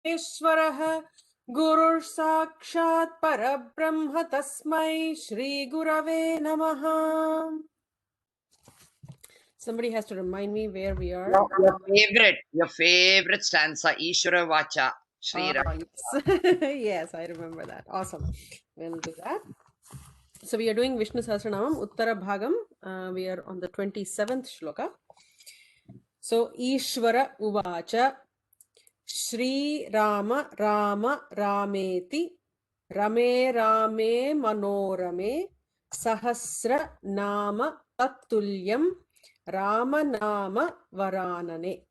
ईश्वरः गुरुः साक्षात् परब्रह्म तस्मै श्री गुरवे नमः. Somebody has to remind me where we are. Your favorite stanza, Ishvara Vacha, Sri Ram. Yes. Yes, I remember that. Awesome. We'll do that. So we are doing Vishnu Sahasranamam Uttara Bhagam. We are on the 27th shloka. So Ishvara Uvacha Shri Rama Rama Rameti Rame Rame Manorame Sahasra Nama Tatulyam Rama Nama Varanane.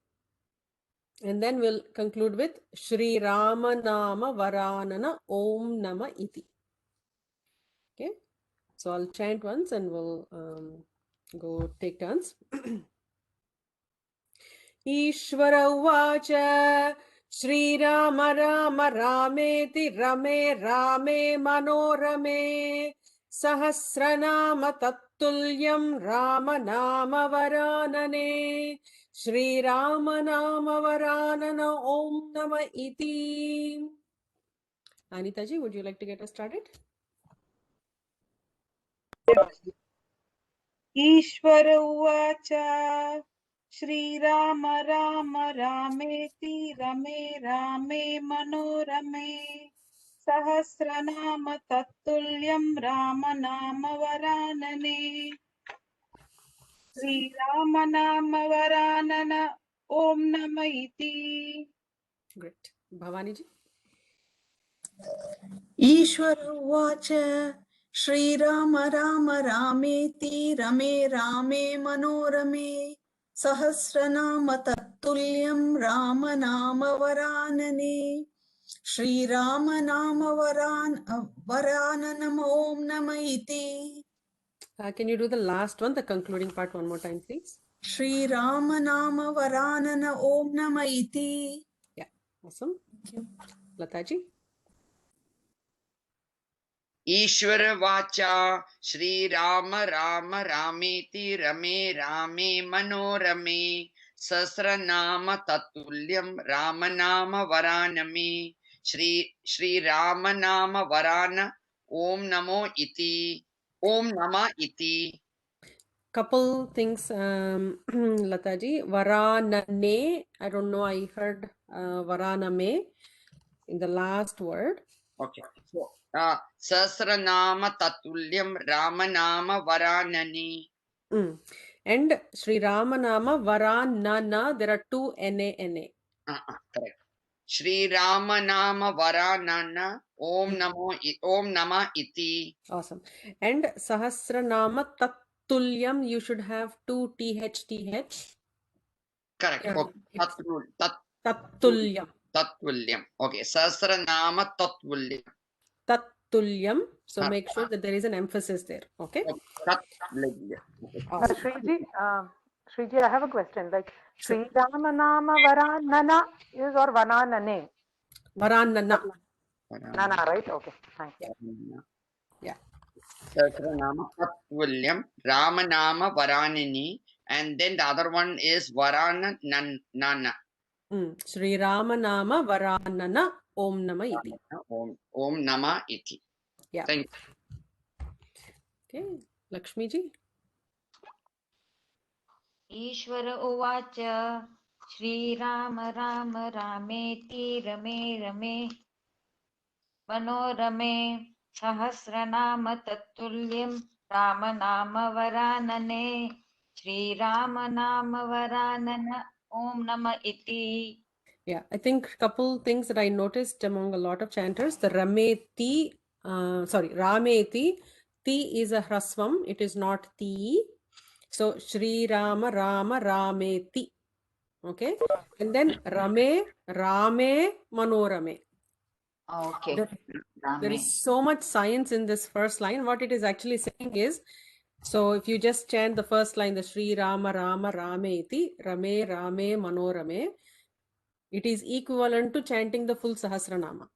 And then we'll conclude with Shri Rama Nama Varanana Om Nama Iti. Okay, so I'll chant once and we'll go take turns. Ishvara Uvacha Shri Rama Rama Rameti Rame Rame Manorame Sahasranama Tattulyam Rama Nama Varanane Shri Rama Nama Varanana Om Nama Iti. Anita ji, would you like to get us started? ईश्वर उवाच श्रीराम राम रामेति रमे रामे मनोरमे सहस्रनाम तत्तुल्यं राम नाम वरानने श्रीराम नाम वरानन ओम नमः इति. Great. Bhavani ji. ईश्वर उवाच श्रीराम राम रामेति रमे रामे मनोरमे सहस्रनाम तत्तुल्यं राम नाम वरानने श्रीराम नाम वराननम ओम नमः इति. Can you do the last one, the concluding part one more time, please? Shriram नाम वरानन ओम नमः इति. Yeah, awesome. Thank you. Lata ji. Ishvara Vacha, Shri Rama Rama Rameti Rame Rame Manorame Sasranama Tatulyam Ramanama Varaname Shri Rama Nama Varana Om Namo Iti Om Nama Iti. Couple things, Lata ji. Varanane, I don't know, I heard Varaname in the last word. Okay. So, Sasranama Tatulyam Ramanama Varanani. And Sri Ramanama Varanana, there are two N-A-N-A. Correct. Shri Ramanama Varanana Om Nama Iti. Awesome. And Sahasranama Tattulyam, you should have two TH. Correct. Yeah. Okay. Tattulyam. Tattulyam. Okay. Sahasranama Tattulyam. Tattulyam. So make sure that there is an emphasis there. Okay. Awesome. Shriji, I have a question. Like Sri Rama Nama Varanana is or Varanane? Varanana. Nana, right? Okay. Thanks. Yeah. Sahasranama Tattulyam Ramanama Varanini. And then the other one is Varanana. Sri Ramanama Varanana Om Nama Iti. Om Nama Iti. Yeah. Thank you. Okay. Lakshmi ji. ईश्वर उवाच श्रीराम राम रामेति रमे रमे मनोरमे सहस्रनाम तत्तुल्यं राम नाम वरानने श्रीराम नाम वरानन ओम नमः इति. Yeah, I think a couple things that I noticed among a lot of chanters, the Rameti, Rameti, Ti is a hrasvam, it is not Ti. So Shri Rama Rama Rameti. Okay. And then Rame Manorame. Okay. There is so much science in this first line. What it is actually saying is, so if you just chant the first line, the Shri Rama Rama Rameti, Rame Rame Manorame, it is equivalent to chanting the full Sahasranama.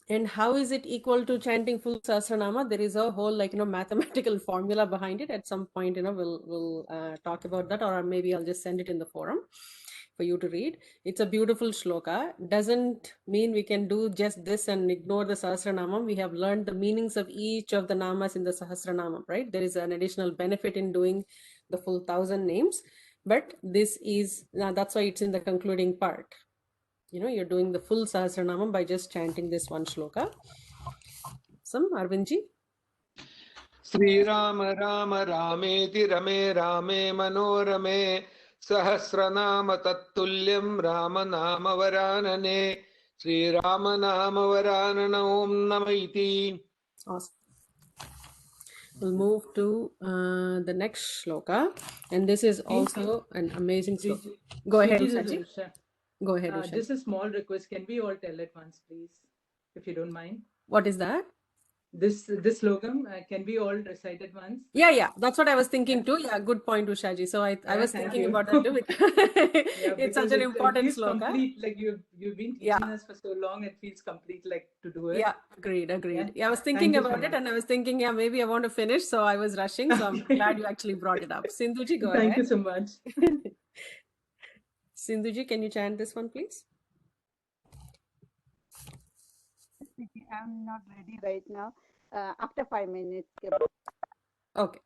And how is it equal to chanting full Sahasranama? There is a whole mathematical formula behind it. At some point, we'll talk about that, or maybe I'll just send it in the forum. for you to read. It's a beautiful shloka. Doesn't mean we can do just this and ignore the Sahasranamam. We have learned the meanings of each of the namas in the Sahasranamam, right? There is an additional benefit in doing the full 1,000 names. But this is, now that's why it's in the concluding part. You know, you're doing the full Sahasranamam by just chanting this one shloka. Some Arvindji. Sri Rama Rama Rameti Rame Rame Manorame Sahasranama Tattulyam Rama Nama Varanane Sri Rama Nama Varanana Om Namaiti. Awesome. We'll move to the next shloka, and this is also an amazing shloka. Go ahead, Ushaji. Go ahead, Ushaji. Just a small request. Can we all tell at once, please, if you don't mind? What is that? This slogam, can we all recite at once? Yeah, that's what I was thinking too. Yeah, good point, Ushaji. So I was Thank thinking you. about that too. Yeah, It's because such an it important feels shloka. complete, like you've been teaching us for so long, it feels complete, like to do it. Yeah, agreed. Yeah. Yeah, I was thinking Thank you so about it, much. and I was thinking, yeah, maybe I want to finish, so I was rushing. So I'm glad you actually brought it up. Sindhuji, go Thank you ahead. so much. Sindhuji, can you chant this one, please? I'm not ready right now. After 5 minutes. Okay.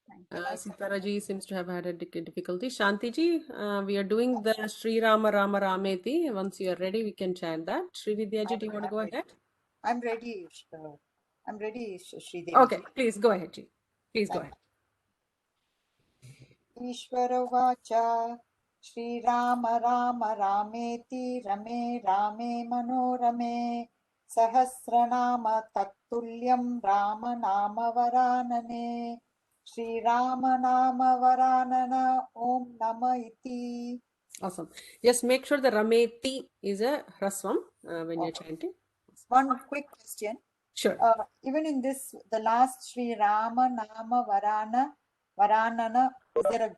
Thank you. Sitaraji seems to have had a difficulty. Shantiji, we are doing the Sri Rama Rama Rameti. Once you are ready, we can chant that. Sri Vidyaji, do you want to go ahead? I'm ready. I'm ready, Sridevi. Okay, please go ahead, Ji. Please go ahead. Ishvara Vacha Sri Rama Rama Rameti Rame Rame Manorame Sahasranama Tattulyam Rama Nama Varanane Sri Rama Nama Varanana Om Nama Iti. Awesome. Just make sure the Rameti is a Hrasvam when you're chanting. One quick question. Sure. Even in this, the last Sri Rama Nama Varanana, is there a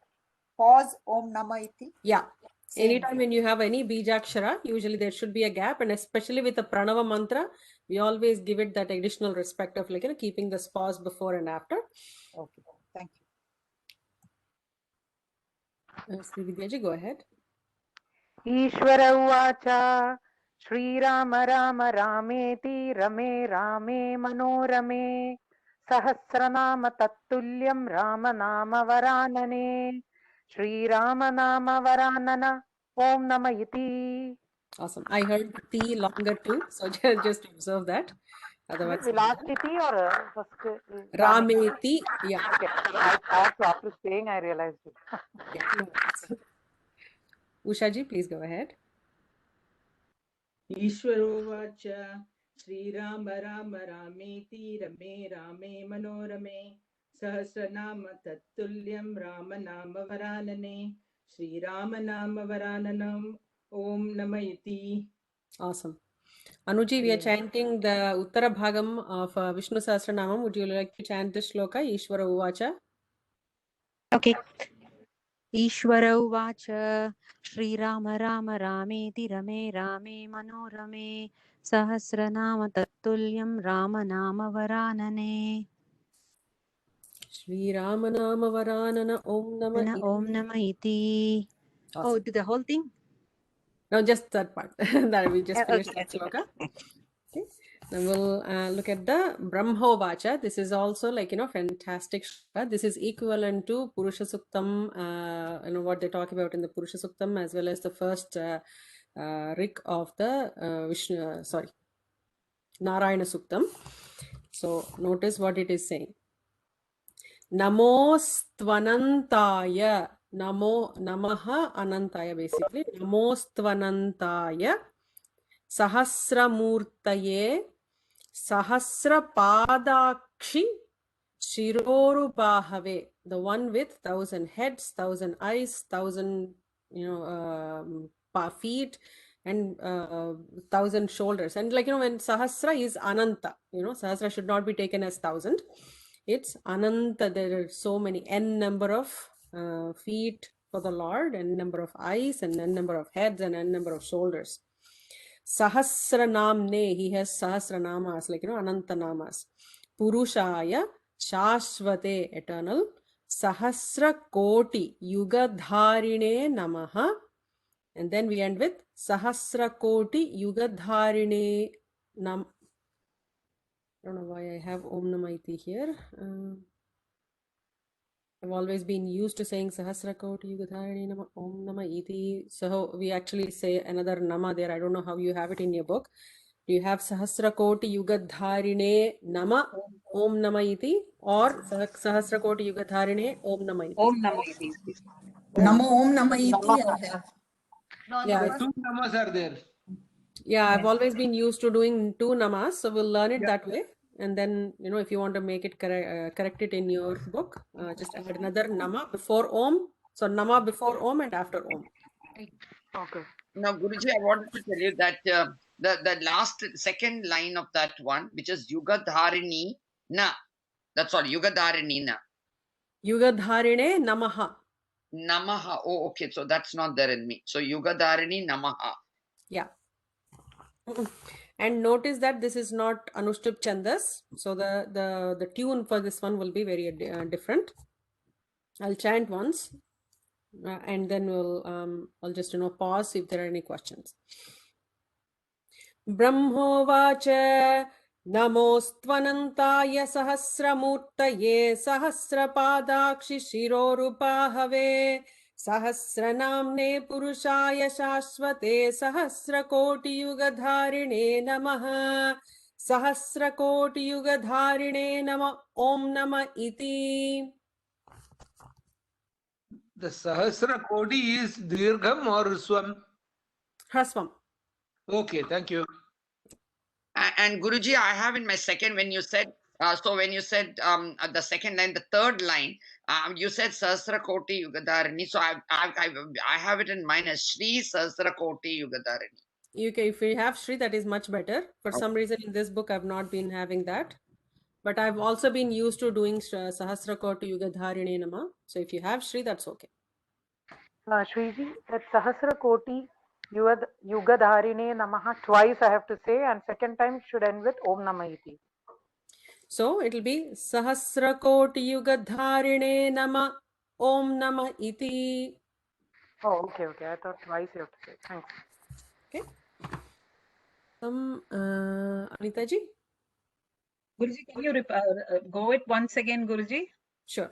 pause? Om Nama Iti? Yeah. Same. Anytime when you have any Bijakshara, usually there should be a gap, and especially with the Pranava mantra, we always give it that additional respect of, like, keeping this pause before and after. Okay, thank you. Sri Vidyaji, go ahead. Ishvara Uvacha Shri Rama Rama Rameti Rame Rame Manorame Sahasranama Tattulyam Rama Nama Varanane Shri Rama Nama Varanana Om Nama Iti. Awesome. I heard the T longer too, so just observe that. Otherwise, The last Iti or first? Rameti. Yeah. Okay. I thought after saying I realized it. Yeah. Ushaji, please go ahead. Ishvaro Vacha Sri Rama Rama Rameti Rame Rame Manorame Sahasranama Tattulyam Rama Nama Varanane Sri Rama Nama Varananam Om Nama Iti. Awesome. Anuji, we are chanting the Uttara Bhagam of Vishnu Sahasranamam. Would you like to chant this shloka? Ishvara Uvacha. Okay. Ishvara Uvacha Shri Rama Rama Rameti Rame Rame Manorame Sahasranama Tattulyam Rama Nama Varanane Shri Rama Nama Varanana Om Nama Om Nama Iti. Awesome. Oh, do the whole thing? No, just that part. That we just finished Okay, that shloka. Okay. Then we'll look at the Brahmo Vacha. This is also, like, fantastic shloka. This is equivalent to Purusha Suktam, what they talk about in the Purusha Suktam, as well as the first Rik of the Narayana Suktam. So notice what it is saying. Namostvanantaya. Namaha Anantaya, basically. Namostvanantaya Sahasramurtaye Sahasrapadakshi Shirorubahave. The one with 1,000 heads, 1,000 eyes, 1,000 feet, and 1,000 shoulders. And, like, when Sahasra is Ananta, Sahasra should not be taken as 1,000. It's Ananta. There are so many n number of feet for the Lord, n number of eyes, and n number of heads, and n number of shoulders. Sahasranamne, he has Sahasranamas, like, Ananta Namas. Purushaya Shashvate, eternal. Sahasra Koti Yugadharine Namaha And then we end with Sahasra Koti Yugadharine Nam. I don't know why I have Om Namah Iti here. I've always been used to saying Sahasra Koti Yugadharine Nama Om Namah Iti. So we actually say another Nama there. I don't know how you have it in your book. Do you have Sahasra Koti Yugadharine Nama Om Namah Iti or Sahasra Koti Yugadharine Om Namah Iti? Om Namah Iti. Namo Om Nama Iti. Yeah, Two namas are there. yeah, I've always been used to doing two namas, so we'll learn it that way. And then, if you want to make it correct it in your book, just add another nama before Om. So nama before Om and after Om. Okay. Now, Guruji, I wanted to tell you that the last second line of that one, which is Yugadharini Na. That's all, Yugadharini Na. Yugadharine Namaha. Namaha. Oh, okay. So that's not there in me. So Yugadharini Namaha. Yeah. And notice that this is not Anushtup Chandas. So the tune for this one will be very different. I'll chant once and then I'll just pause if there are any questions. Brahmovacha Namostvanantaya Sahasramurtaye Sahasrapadakshi Shirorupahave Sahasranamne Purushaya Shashvate Sahasrakoti Yugadharine Namaha Sahasrakoti Yugadharine Nama Om Nama Iti. The Sahasra Koti is Dirgham or Swam? Hrasvam. Okay, thank you. And Guruji, I have in my second, when you said, when you said the second line, the third line, you said Sahasra Koti Yugadharini. So I have it in mine as Shri Sahasra Koti Yugadharini. If you have Shri, that is much better. For some reason in this book, I've not been having that. But I've also been used to doing Sahasra Koti Yugadharine Nama. So if you have Shri, that's okay. Shriji, that Sahasra Koti Yugadharine Namaha twice I have to say, and second time should end with Om Namah Iti. So it will be Sahasra Koti Yugadharine Nama Om Nama Iti. Oh, okay. I thought twice you have to say. Thanks. Okay. Anita ji? Guruji, can you go it once again, Guruji? Sure.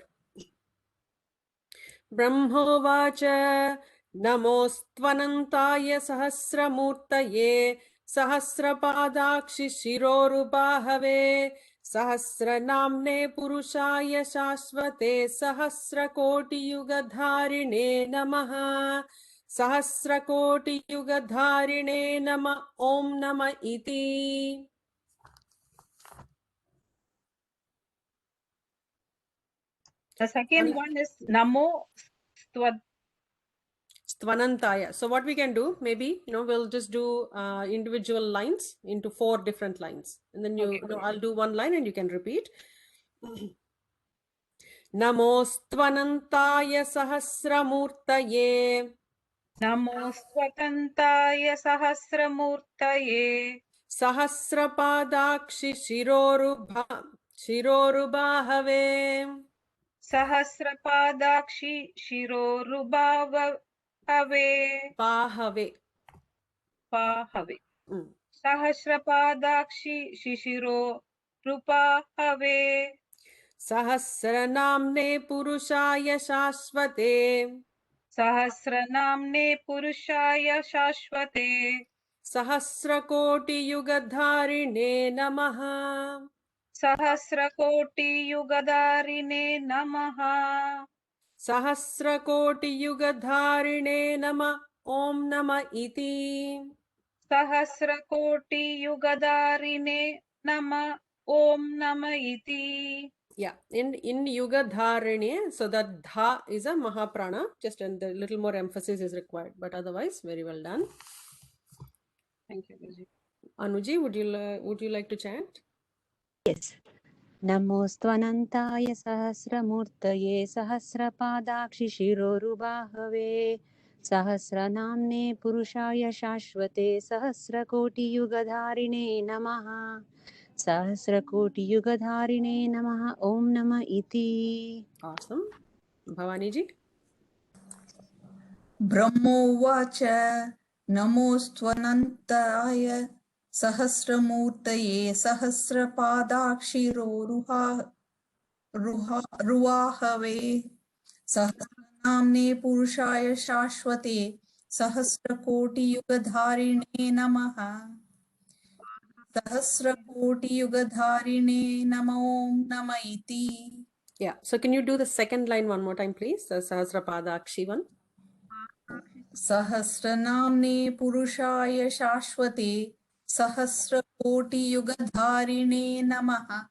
Brahmovacha Namostvanantaya Sahasramurtaye Sahasrapadakshi Shirorupahave Sahasranamne Purushaya Shashvate Sahasrakoti Yugadharine Namaha Sahasrakoti Yugadharine Nama Om Nama Iti. The second one is Namo Stvanantaya. So what we can do, maybe, we'll just do individual lines into 4 different lines. And then I'll do one line and you can repeat. Namo Stvanantaya Sahasramurtaye. Namo Stvatantaya Sahasramurtaye. Sahasrapadakshi Shirorubahave. Sahasrapadakshi Shirorubahave. Pahave. Sahasrapadakshi Shirorubahave. Sahasranamne Purushaya Shashvate. Sahasranamne Purushaya Shashvate. Sahasrakoti Yugadharine Namaha. Sahasrakoti Yugadharine Namaha. Sahasrakoti Yugadharine Nama Om Nama Iti. Sahasrakoti Yugadharine Nama Om Nama Iti. Yeah, in Yugadharine, so that Dha is a Mahaprana, just and the little more emphasis is required, but otherwise very well done. Thank you, Guruji. Anuji, would you like to chant? Yes. Namostvanantaya Sahasramurtaye Sahasrapadakshi Shirorubahave Sahasranamne Purushaya Shashvate Sahasrakoti Yugadharine Namaha Sahasrakoti Yugadharine Namaha Om Nama Iti. Awesome. Bhavani ji? ब्रह्मोवाच नमोऽस्त्वनन्ताय सहस्रमूर्तये रुवाहवे सहस्रनाम्ने पुरुषाय शाश्वते सहस्रकोटियुगधारिणे नमः सहस्रकोटियुगधारिणे नमो नम इति. Yeah. So can you do the second line one more time, please? The Sahasrapadakshi one. सहस्रनाम्ने पुरुषाय शाश्वते सहस्रकोटियुगधारिणे नमः.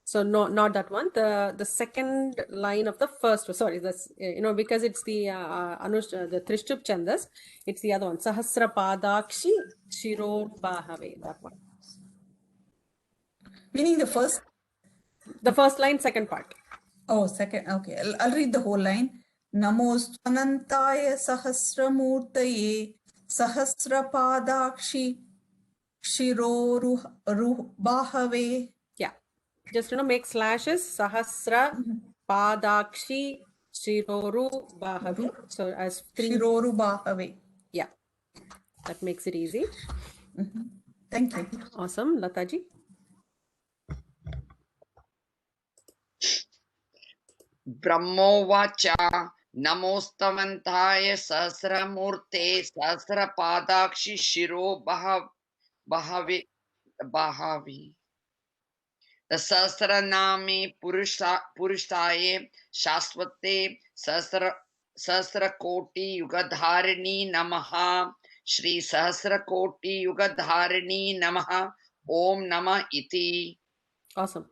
So no, not that one. The second line of the first. Sorry, that's because it's the the Trishtup Chandas. It's the other one. Sahasrapadakshi Shiror Bahave. That one. Meaning the first line, second part. Oh, second. Okay, I'll read the whole line. Namostvanantaya sahasramurtaye sahasrapadakshi shiroruhbahave. Yeah, just make slashes. Sahasra Padakshi Shiroru Bahave. So as three. Shiroru Bahave. Yeah, that makes it easy. Thank you. Awesome, Lataji. Brahmovacha namostavantaye sahasramurte sahasrapadakshi shiro bahavi. The sahasranami purushaye shaswate sahasra koti yugadharini namaha Shri sahasra koti yugadharini namaha Om Nama iti. Awesome.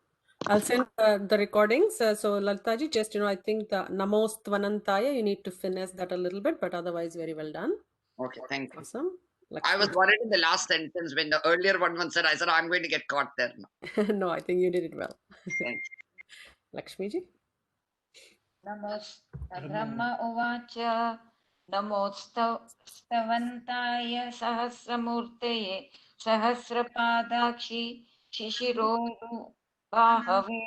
I'll send the recordings. So Lalitaji, just I think the Namostvanantaya, you need to finesse that a little bit, but otherwise very well done. Okay, thank you. Awesome. I was worried in the last sentence when the earlier one said, I said, I'm going to get caught there now. No, I think you did it well. Thank you. Lakshmiji. Brahma uvacha namostavantaya sahasramurtaye sahasrapadakshi shishiroru bahave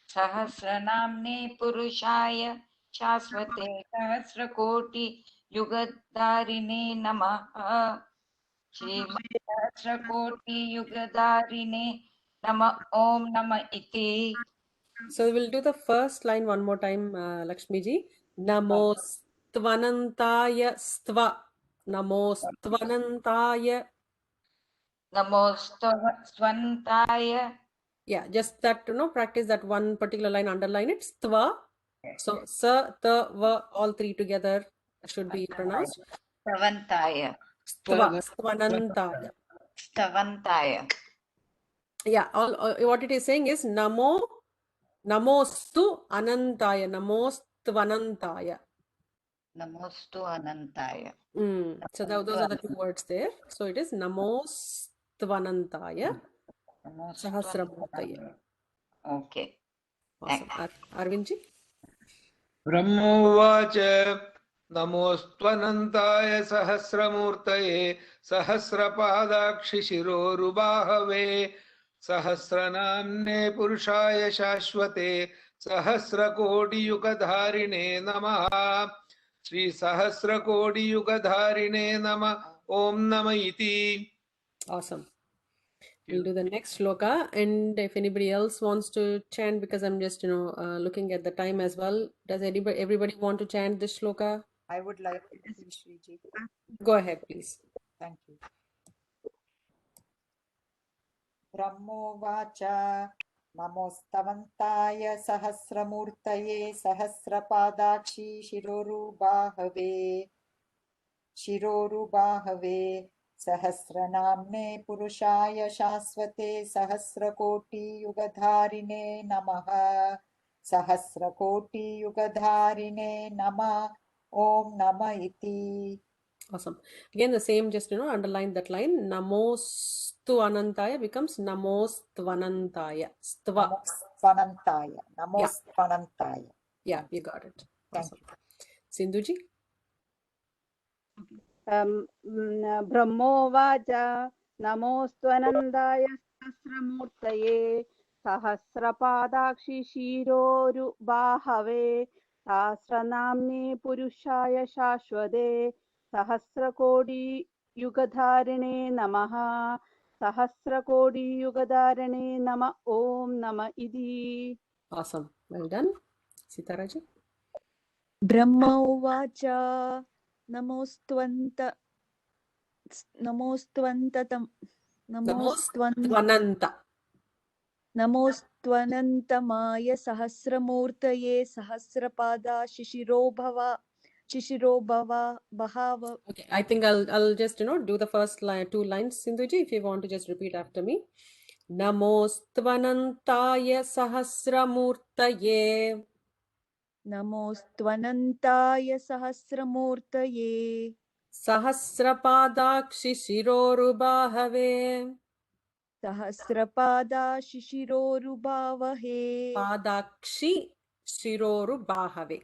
सहस्रनाम्ने पुरुषाय शाश्वते सहस्रकोटि युगधारिणे नमः सहस्रकोटि युगधारिणे नमः ओम नमः इति. So we'll do the first line one more time, Lakshmiji. Namostvanantaya stva. Namostvanantaya. Namostvanantaya. Yeah, just that, practice that one particular line, underline it. Stva. So, sa, ta, va, all three together should be pronounced. Stavantaya. Stva. Stvanantaya. Stavantaya. Yeah, what it is saying is Namostu Anantaya. Namostvanantaya. Namostu Anantaya. So those are the two words there. So it is Namostvanantaya. Sahasramurtaya. Okay. Awesome. Arvindji. Brahmovacha namostvannantaya sahasramurtaye sahasrapadakshi shirorubahave सहस्रनाम्ने पुरुषाय शाश्वते सहस्रकोटियुगधारिणे नमः श्री सहस्रकोटियुगधारिणे नमः ओम नमः इति. Awesome. We'll do the next shloka, and if anybody else wants to chant, because I'm just looking at the time as well. Does everybody want to chant this shloka? I would like to, Shriji. Go ahead, please. Thank you. Brahmovacha namostavantaya sahasramurtaye sahasrapadakshi shirorubahave सहस्रनाम्ने पुरुषाय शाश्वते सहस्रकोटि युगधारिणे नमः सहस्रकोटि युगधारिणे नमः ओम नमः इति. Awesome. Again, the same, just underline that line. Namostu Anantaya becomes Namostvanantaya. Stva. Namostvanantaya. Namostvanantaya. Yeah, you got it. Awesome. Sindhuji. ब्रह्मोवाच नमोऽस्त्वनन्दाय सहस्रमूर्तये सहस्रपादाक्षि शिरोरुबाहवे सहस्रनाम्ने पुरुषाय शाश्वते सहस्रकोटियुगधारिणे नमः सहस्रकोटियुगधारिणे नम ॐ नम इति. Awesome. Well done. Sitaraji. ब्रह्म उवाच नमोऽस्त्वन्त नमोऽस्त्वन्ततं Namostvananta. नमोऽस्त्वनन्तमाय सहस्रमूर्तये सहस्रपादा शिशिरो भव बहाव. Okay, I think I'll just do the first line, 2 lines, Sindhuji, if you want to just repeat after me. Namostvanantaya sahasramurtaye नमोऽस्त्वनन्ताय सहस्रमूर्तये सहस्रपादाक्षि शिरोरुबाहवे सहस्रपादा शिशिरोरुबावहे पादाक्षि शिरोरुबाहवे.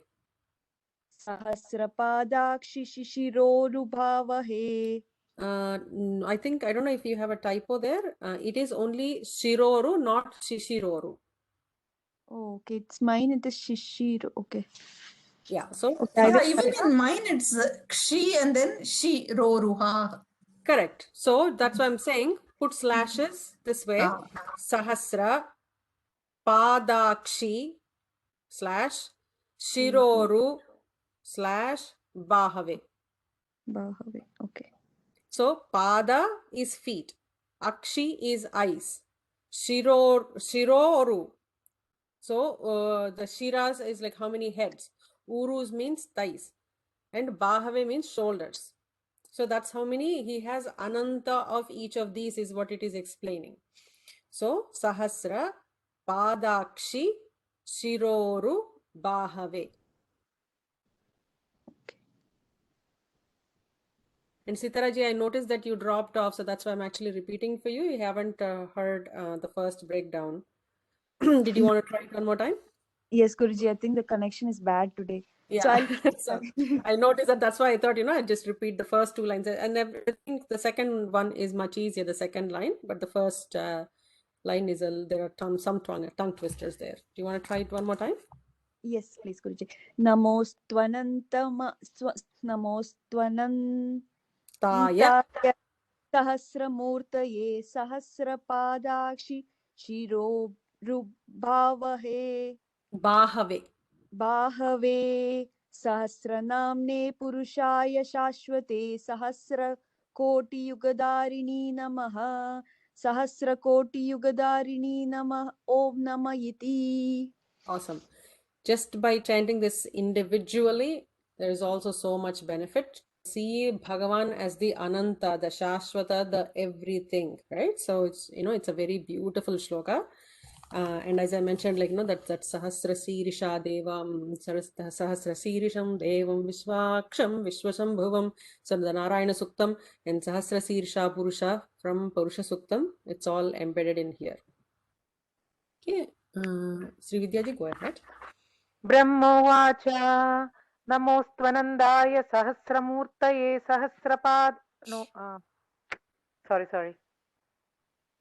सहस्रपादाक्षि शिशिरोरुभावहे. I think, I don't know if you have a typo there. It is only Shiroru, not Shishiroru. Oh, okay, it's mine. It is Shishiro. Okay. Yeah, so Okay, I Yeah, will even correct. in mine it's Kshi and then Shi Roruha. correct. So that's why I'm saying put slashes this way. Ah. Sahasra Padakshi / Shiroru / Bahave. Bahave. Okay. So Pada is feet, Akshi is eyes, Shiroru. So the Shiras is like how many heads? Urus means thighs, and Bahave means shoulders. So that's how many he has. Ananta of each of these is what it is explaining. So Sahasra Padakshi Shiroru Bahave. And Sitaraji, I noticed that you dropped off, so that's why I'm actually repeating for you. You haven't heard the first breakdown. Did you want to try it one more time? Yes, Guruji, I think the connection is bad today. Yeah, So I'll so I noticed that. That's why I thought, I'd just repeat the first 2 lines. And I think the second one is much easier, the second line, but the first line is there are some tongue twisters there. Do you want to try it one more time? Yes, please, Guruji. Namostvanantaya सहस्रमूर्तये सहस्रपादाक्षि शिरोरुभावहे Bahave. बाहवे सहस्रनाम्ने पुरुषाय शाश्वते सहस्रकोटियुगधारिणी नमः सहस्रकोटियुगधारिणी नमः ॐ नमः इति. Awesome. Just by chanting this individually, there is also so much benefit. See Bhagavan as the Ananta, the Shashwata, the everything, right? So it's, it's a very beautiful shloka. And as I mentioned, that Sahasra Sirisha Devam, Sahasra Sirisham Devam Vishwaksham Vishwasambhuvam. So the Narayana Suktam and Sahasra Sirisha Purusha from Purusha Suktam, it's all embedded in here. Okay, Sri Vidyaji, go ahead. ब्रह्मोवाच नमोऽस्त्वनन्दाय सहस्रमूर्तये सहस्रपाद sorry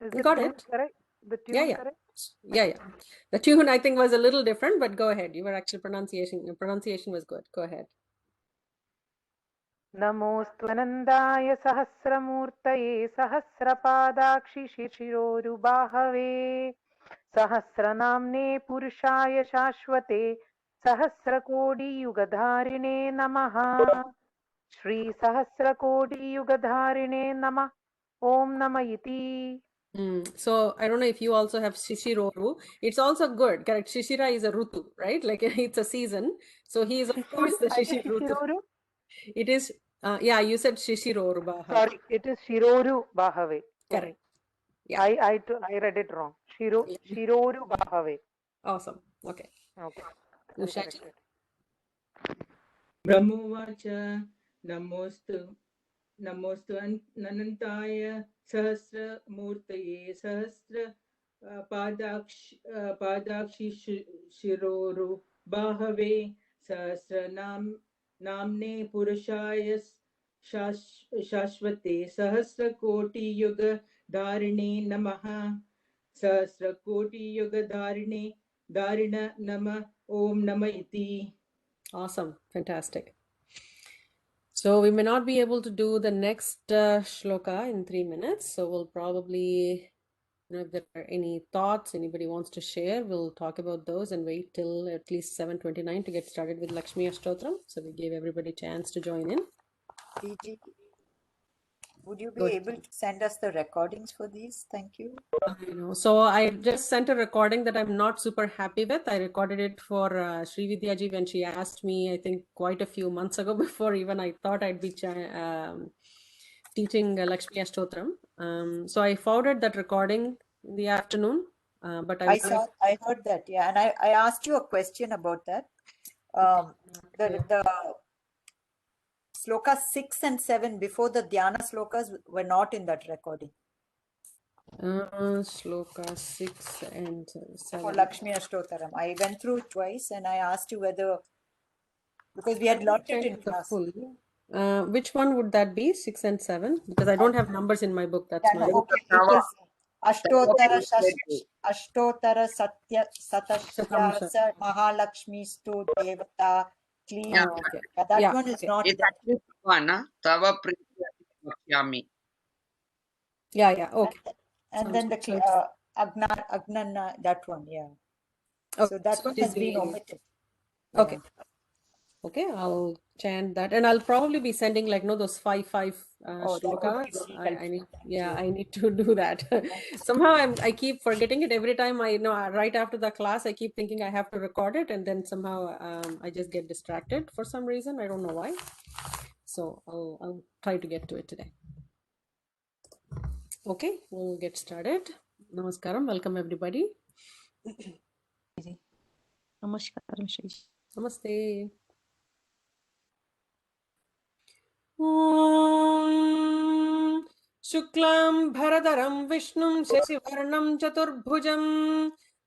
is You got it. correct? The tune Yeah. correct? Yeah. The tune I think was a little different, but go ahead. You were actually pronunciation was good. Go ahead. नमोऽस्त्वनन्दाय सहस्रमूर्तये सहस्रपादाक्षि शिशिरोरुबाहवे सहस्रनाम्ने पुरुषाय शाश्वते सहस्रकोटियुगधारिणे नमः श्रीसहस्रकोटियुगधारिणे नमः ॐ नमः इति. So I don't know if you also have Shishiroru. It's also good. Correct. Shishira is a Rutu, right? Like it's a season. So he is of course the Shishiroru. It is, you said Shishiroru Bahave. Sorry, it is Shiroru Bahave. Correct. Yeah. I read it wrong. Shiroru Bahave. Awesome. Okay. Ushaji. Brahmovacha Namostu Nanantaya Sahasramurtaye Sahasra Padakshi Shiroru Bahave Sahasra Namne Purushaya Shashwate Sahasra Koti Yuga Dharine Namaha Sahasra Koti Yuga Dharina Nama Om Nama Iti. Awesome. Fantastic. So we may not be able to do the next shloka in 3 minutes. So we'll probably, if there are any thoughts anybody wants to share, we'll talk about those and wait till at least 7:29 to get started with Lakshmi Ashtotram. So we gave everybody a chance to join in. DG, would you Go be ahead. able to send us the recordings for these? Thank you. So I just sent a recording that I'm not super happy with. I recorded it for Sri Vidyaji when she asked me, I think quite a few months ago, before even I thought I'd be teaching Lakshmi Ashtotram. So I forwarded that recording in the afternoon, but I heard that, yeah, and I asked you a question about that. The slokas 6 and 7 before the dhyana slokas were not in that recording. Shloka 6 and 7. For Lakshmi Ashtotaram. I went through it twice and I asked you whether, because we had learnt it in class. Which one would that be? 6 and 7? Because I don't have numbers in my book. That's Yeah, why. no, okay. It is Ashtotara Satya Satashyasa Mahalakshmi Stu Devata Clean. Yeah, okay. Yeah, that Yeah, one is okay. not It's there. actually one, Tava Priyami. Yeah, okay. And Sounds then good. the Agnana, that one, yeah. So that so one it is has been the- omitted. Okay. Okay, I'll chant that, and I'll probably be sending those 5 Oh, that would be shlokas. really I need, helpful. I need to do that. Somehow I keep forgetting it every time. Right after the class, I keep thinking I have to record it, and then somehow I just get distracted for some reason. I don't know why. So I'll try to get to it today. Okay, we'll get started. Namaskaram. Welcome everybody. Namaskaram, Shreeji. Namaste. ॐ शुक्लां भरधरं विष्णुं शशिवर्णं चतुर्भुजं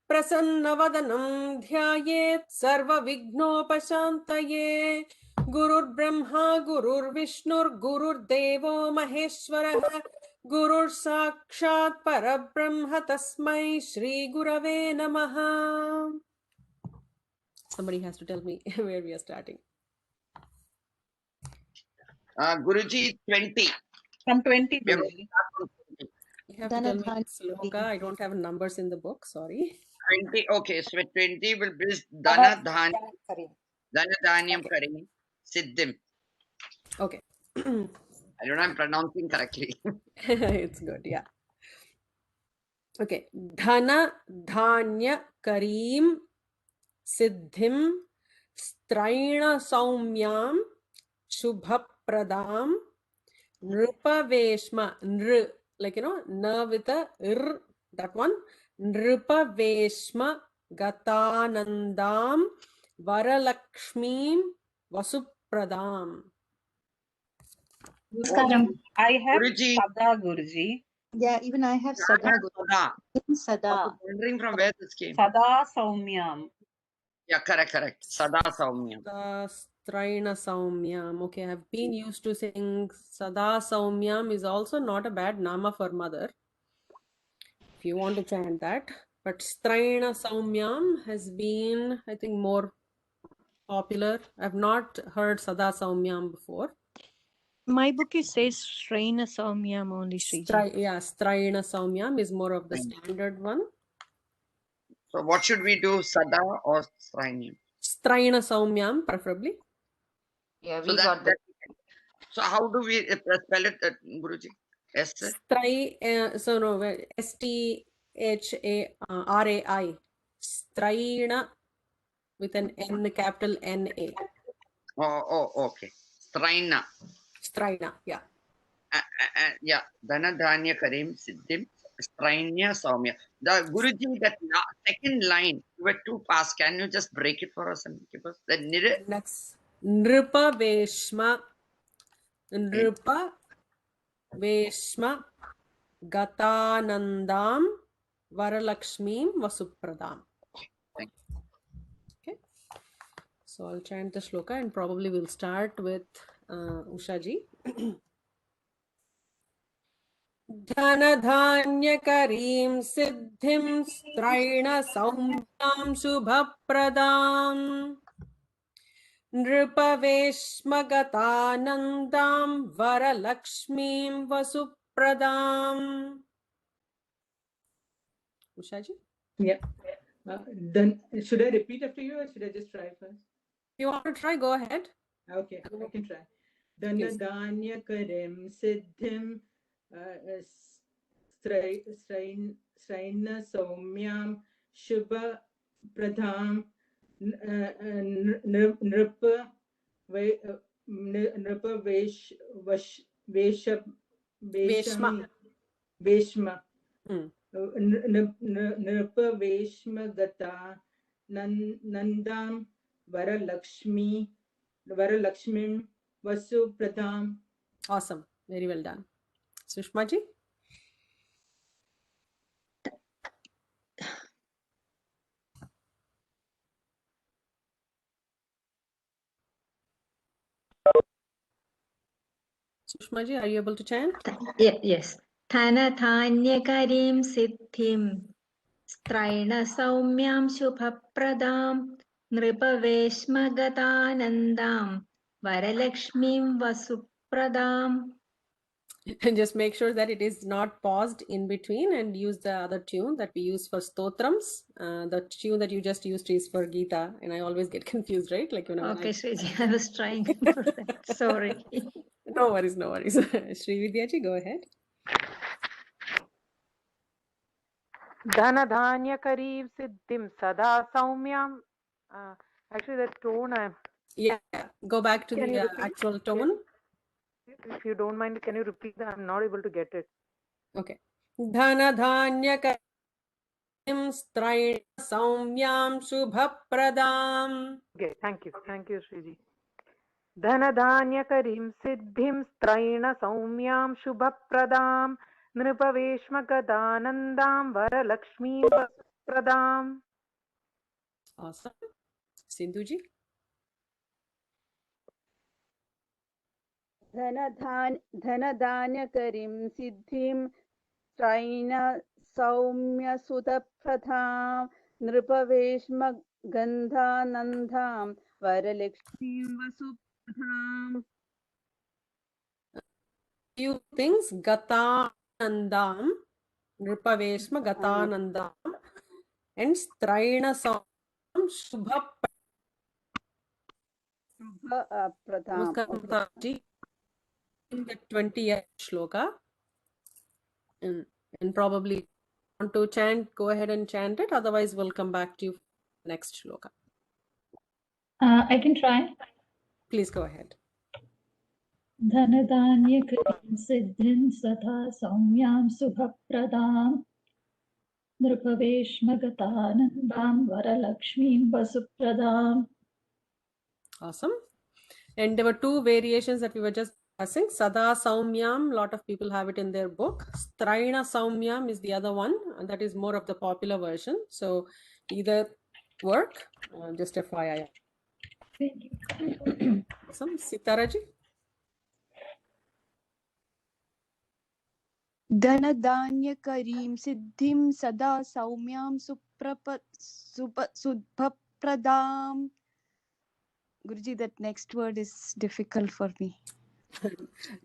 प्रसन्नवदनं ध्यायेत् सर्वविघ्नोपशान्तये गुरुर्ब्रह्मा गुरुर्विष्णुर्गुरुर्देवो महेश्वरः गुरुर्साक्षात् परब्रह्म तस्मै श्रीगुरवे नमः. Somebody has to tell me where we are starting. Guruji, 20. From 20, We have to Guruji. start from 20. You have to tell me the sloka. I don't have numbers in the book. Sorry. 20. Okay, so 20 will be Dana Dhanyam Okay. Karim Siddhim. Okay. I don't know, I'm pronouncing correctly. It's good. Yeah. Okay. Dhana Dhanya Karim Siddhim Straina Saumyam Shubhapradam Nrupaveshma Nr, na with a r, that one. Nrupaveshma Gatanandam Varalakshmim Vasupradam. I have Guruji. Sada, Guruji. Yeah, even I have Sada. Sada. Sada. I was wondering from where this came. Sada Saumyam. Yeah, correct. Sada Saumyam. Straina Saumyam. Okay, I've been used to saying Sada Saumyam is also not a bad nama for mother. If you want to chant that. But Straina Saumyam has been, I think, more popular. I've not heard Sada Saumyam before. My book it says Shrina Saumyam only, Shreeji. Straina Saumyam is more of the standard one. So what should we do, Sada or Strainyam? Straina Saumyam, preferably. Yeah, So we got that. So how do we spell it, Guruji? S? S-T-H-A-R-A-I. Straina with an N, capital N-A. Oh, okay. Straina. Straina, yeah. Yeah. Dhana Dhanya Karim Siddhim Strainya Saumya. The Guruji, that second line, you were too fast. Can you just break it for us and give us the next? Nripa Veshma. Nripa Veshma Gatanandam Varalakshmim Vasupradam. Thank you. Okay. So I'll chant the shloka and probably we'll start with Ushaji. Dhanadhanyakarim siddhim straina saumyam shubhapradam नृपवेश्मगतानन्दां वरलक्ष्मीं वसुप्रदाम्. Ushaji? Yeah. Then should I repeat after you or should I just try first? If you want to try, go ahead. Okay, I can try. Dhanadanyakarim siddhim straina saumyam shubha pradham nripa veshma nripa veshma gata nandam varalakshmim vasu pradham. Awesome. Very well done. Sushma ji? Sushma ji, are you able to chant? Yes. Dhanadhanyakarim siddhim straina saumyam shubhapradam nripaveshmagatanandam varalakshmim vasupradam. And just make sure that it is not paused in between, and use the other tune that we use for stotrams. The tune that you just used is for Gita, and I always get confused, right? Like, you know. Okay, Shriji, I was trying for that. Sorry. No worries, no worries. Sri Vidya ji, go ahead. Dhanadhanya kareem siddhim sada saumyam. Actually, the tone Yeah, go back to the actual tone. If you don't mind, can you repeat that? I'm not able to get it. Okay. Dhanadhanya karim straina saumyam shubhapradam. Okay, thank you. Thank you, Shriji. Dhanadhanya karim siddhim straina saumyam shubhapradam nripaveshmagadanandam varalakshmim vasupradam. Awesome. Sindhu ji? धनधान्यकरीं सिद्धिं त्रैण सौम्य सुतप्रथां नृपवेश्मगन्धानन्दां वरलक्ष्मीं वसुप्रथाम्. Few things. Gatanandam, Nripaveshma Gatanandam, and Straina Sam Shubha Pratham. In the 20th shloka, and probably want to chant, go ahead and chant it. Otherwise, we'll come back to you for the next shloka. I can try. Please go ahead. Dhanadhanyakarim siddhim satha saumyam subhapradam nripaveshmagatanandam varalakshmim vasupradam. Awesome. And there were two variations that we were just discussing. Sada Saumyam, a lot of people have it in their book. Straina Saumyam is the other one, and that is more of the popular version. So either work, just FYI. Thank you. Awesome. Sitaraji? धनधान्यकरीं सिद्धिं सदा सौम्यां सुभप्रदां. Guruji, that next word is difficult for me.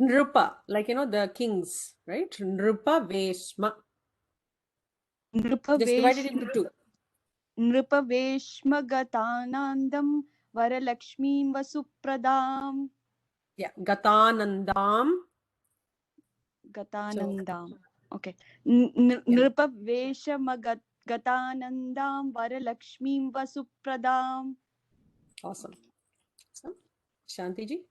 Nrupa, like, you know, the kings, right? Nrupa Veshma. Just divided into two. Nrupa Veshma Gatanandam Varalakshmim Vasupradam. Yeah, Gatanandam. Gatanandam. Okay. Nrupa Veshma Gatanandam Varalakshmim Vasupradam. Awesome. So, Shanti ji?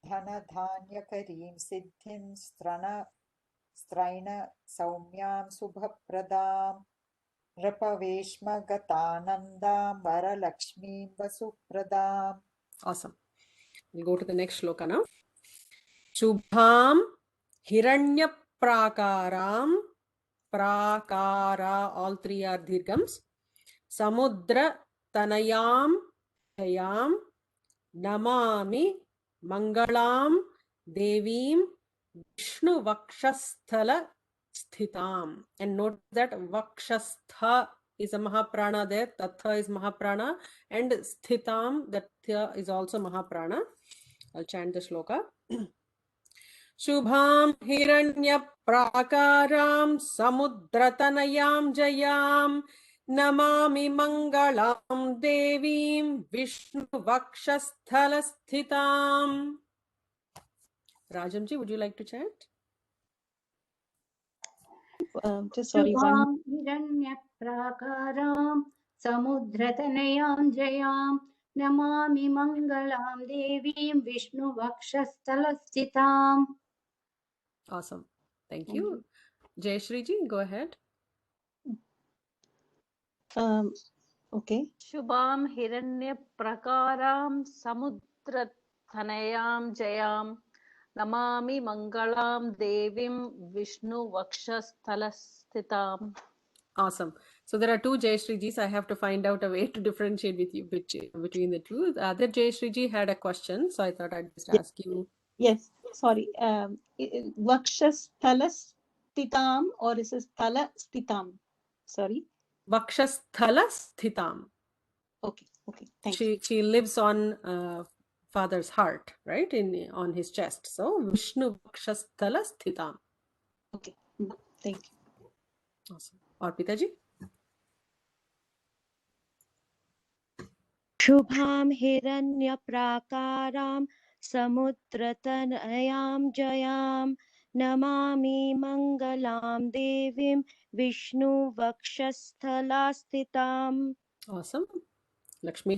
धनधान्यकरीं सिद्धिं स्त्रैण सौम्यां शुभप्रदां नृपवेश्मगतानन्दां वरलक्ष्मीं वसुप्रदाम्. Awesome. We'll go to the next shloka now. Shubham Hiranyapprakaram. Prakara, all three are dirghams. Samudra Tanayam Hayam Namami Mangalam Devim Vishnu Vakshasthala Sthitam. And note that Vakshastha is a Mahaprana there. Tatha is Mahaprana. And Sthitam, that is also Mahaprana. I'll chant the shloka. Shubham Hiranya Prakaram Samudratanayam Jayam Namami Mangalam Devim Vishnu Vakshasthalassthitam. Rajamji, would you like to chant? Just sorry, one. हिरण्यप्राकारां समुद्रतनयां जयां Namami मङ्गलां देवीं विष्णुवक्षस्थलस्थिताम्. Awesome. Thank you. Jayashree ji, go ahead. Okay. शुभां हिरण्यप्रकारां समुद्रतनयां जयां नमामि मङ्गलां देवीं विष्णुवक्षस्थलस्थिताम्. Awesome. So there are two Jayashree jis. I have to find out a way to differentiate with you between the two. The other Jayashree ji had a question, so I thought I'd just ask you. Yes, sorry. Vakshasthalassthitam, or is it sthala-sthitam? Sorry. Vakshasthalassthitam. Okay, thank you. She lives on father's heart, right? On his chest. So Vishnu Vakshasthalassthitam. Okay, thank you. Awesome. Arpita ji. शुभां हिरण्यप्राकारां समुद्रतनयां जयां नमामि मङ्गलां देवीं विष्णुवक्षस्थलास्थिताम्. Awesome. Lakshmi.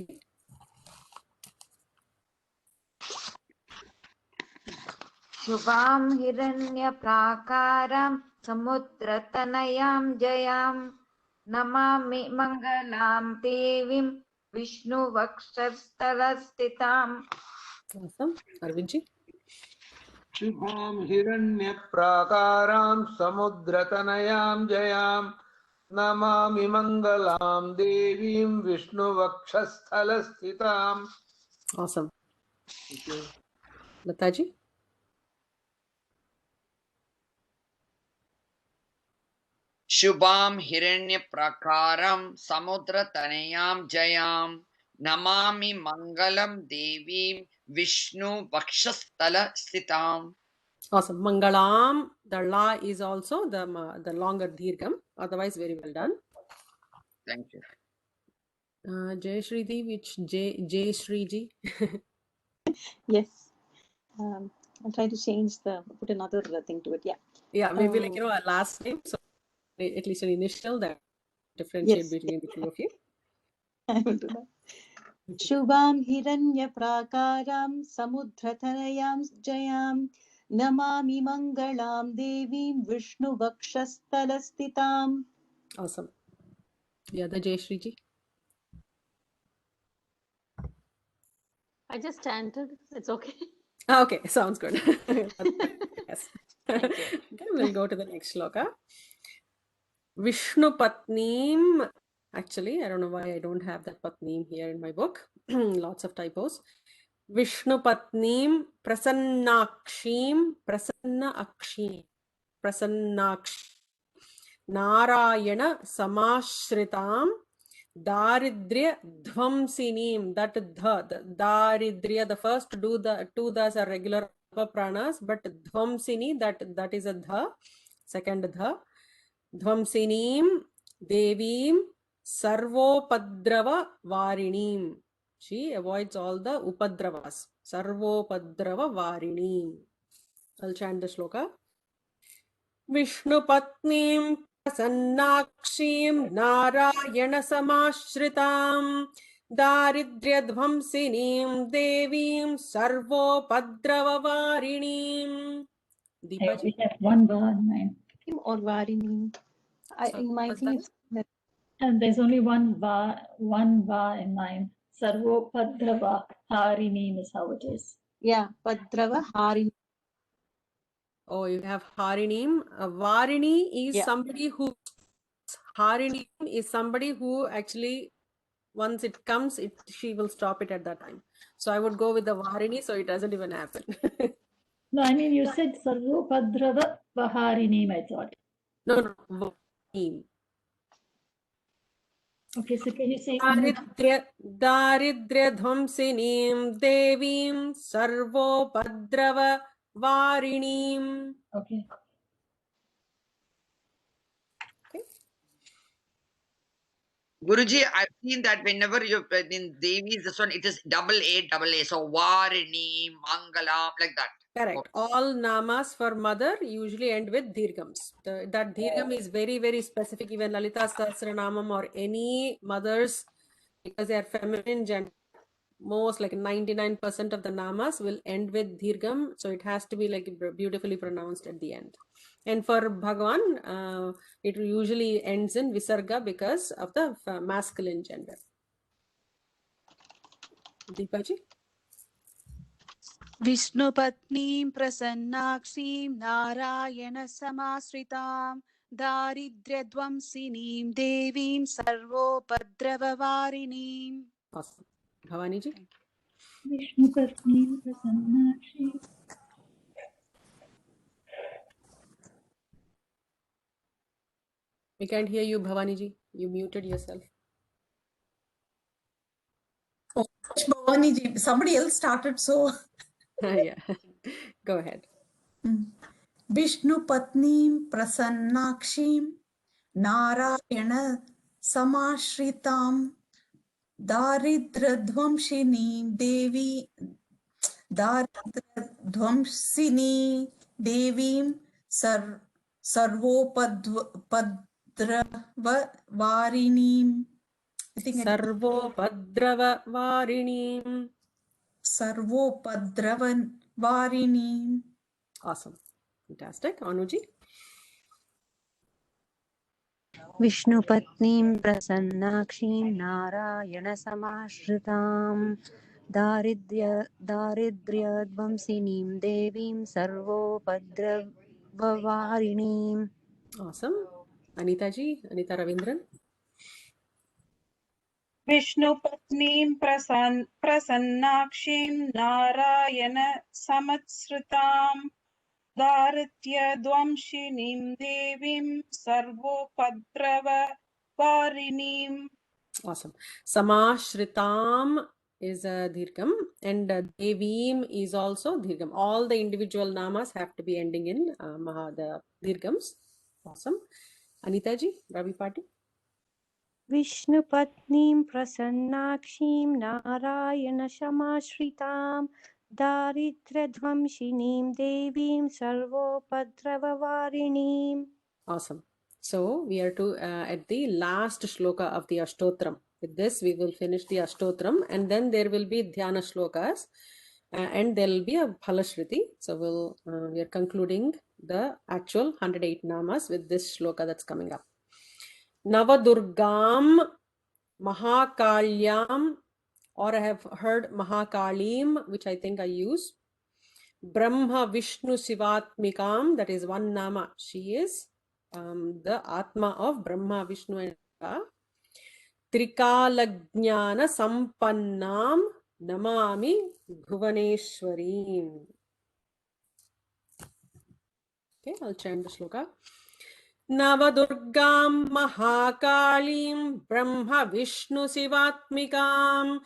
शुभां हिरण्यप्राकारां समुद्रतनयां जयां नमामि मङ्गलां देवीं विष्णुवक्षस्थलस्थिताम्. Awesome. Arvind ji. Shubham Hiranyaprakaram Samudratanayaam Jayam Namami Mangalam Devim Vishnu Vakshasthalassthitam. Awesome. Thank you. Lata ji. Shubham Hiranyaprakaram Samudratanyam Jayam Namami Mangalam Devim Vishnu Vakshasthala Sthitam. Awesome. Mangalam, the la is also the longer dirgham. Otherwise, very well done. Thank you. Jayashree ji, which Jayashree ji? Yes. I'll try to put another thing to it. Yeah. Yeah, maybe like, a last name. So at least an initial that differentiate between the two of you. I will do that. Shubham Hiranyaprakaram Samudrathanayam Jayam Namami Mangalam Devim Vishnu Vakshasthalassthitam. Awesome. The other Jayashree ji. I just chanted. It's okay. Okay, sounds good. Yes. Thank you. Okay, we'll go to the next shloka. Vishnu Patneem. Actually, I don't know why I don't have that Patneem here in my book. Lots of typos. Vishnu Patneem Prasannakshim Narayana Samashritam Daridrya Dhvamsinim. That the Daridrya, the first two das are regular pranas, but Dhvamsini, that is a dha, second dha. Dhvamsinim Devim Sarvopadrava Varinim. She avoids all the upadravas. Sarvopadrava Varinim. I'll chant the shloka. Vishnu Patnim Prasannakshim Narayana Samashritam Daridrya Dhvamsinim Devim Sarvopadrava Varinim. Deepa ji. We have one bar in mine. Or Varini. In my thing, And there's only one bar in mine. Sarvo Padrava Harini is how it is. Yeah, Padrava Harini. Oh, you have Harinim. Varini is somebody who. Harinim is somebody who actually, once it comes, she will stop it at that time. So I would go with the Varini, so it doesn't even happen. No, I mean you said Sarvo Padrava Vaharini, I thought. No, Varini. Okay, so can you say दारिद्र्यध्वंसिनीं देवीं सर्वोपद्रववारिणीं. Okay. Guruji, I've seen that whenever you in Devi, this one, it is double A. So Varini, Mangala, like that. Correct. All namas for mother usually end with dirghams. That dirgham is very, very specific. Even Lalita Sahasranamam or any mothers, because they are feminine gender, most like 99% of the namas will end with dirgham. So it has to be like beautifully pronounced at the end. And for Bhagwan, it usually ends in Visarga because of the masculine gender. Deepaji? विष्णुपत्नीं प्रसन्नाक्षीं नारायणसमाश्रितां दारिद्र्यध्वंसिनीं देवीं सर्वोपद्रववारिणीम्. Awesome. Bhavani ji? Vishnupatni Prasannakshi. We can't hear you, Bhavani ji. You muted yourself. Oh, Bhavani ji, somebody else started, so. Yeah, go ahead. Vishnupatnim Prasannakshim Narayana Samashritam Daridradvamshini Devi Daridradvamsini Devim Sarvopadaravarinim. Sarvopadaravarinim. Sarvopadaravarinim. Awesome. Fantastic. Anuji? विष्णुपत्नीं प्रसन्नाक्षीं नारायणसमाश्रितां दारिद्र्यध्वंसिनीं देवीं सर्वोपद्रववारिणीम्. Awesome. Anita ji? Anita Ravindran? विष्णुपत्नीं प्रसन्नाक्षीं Narayana समत्सृतां दारिद्र्यध्वंसिनीं देवीं सर्वोपद्रववारिणीम्. Awesome. Samashritam is a dirgham and Devim is also dirgham. All the individual namas have to be ending in the dirghams. Awesome. Anita ji? Ravi Pati? विष्णुपत्नीं प्रसन्नाक्षीं नारायणसमाश्रितां दारिद्र्यध्वंसिनीं देवीं सर्वोपद्रववारिणीम्. Awesome. So we are to at the last shloka of the Ashtotram. With this, we will finish the Ashtotram, and then there will be Dhyana shlokas, and there will be a Phalashriti. So we are concluding the actual 108 namas with this shloka that's coming up. Navadurgam Mahakalyam, or I have heard Mahakalim, which I think I use. Brahma Vishnu Sivatmikam, that is one nama. She is the Atma of Brahma, Vishnu and Shiva. Trikalajnana Sampannam Namami Bhuvaneshwarim. Okay, I'll chant the shloka. Navadurgam Mahakalim Brahma Vishnu Sivatmikam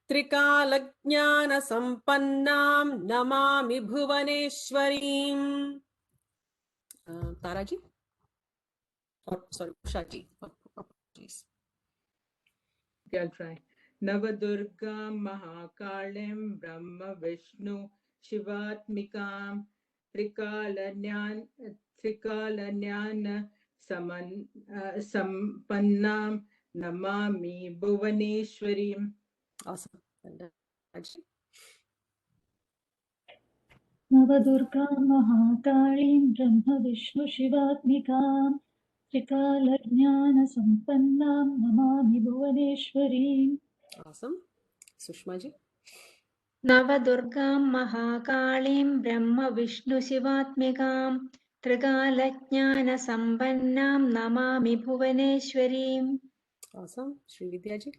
Trikalajnana Sampannam Namami Bhuvaneshwarim. Taraji? Oh, sorry, Ushaji. Please. Okay, I'll try. Navadurga Mahakalim Brahma Vishnu Shivatmikam Trikalanyana Sampannam Namami Bhuvaneshwarim. Awesome. Navadurga Mahakalim Brahma Vishnu Shivatmikam Trikalajnana Sampannam Namami Bhuvaneshwarim. Awesome. Sushma ji? Navadurgam Mahakalim Brahma Vishnu Shivatmikam Trikalajnana Sampannam Namami Bhuvaneshwarim. Awesome. Sri Vidya ji?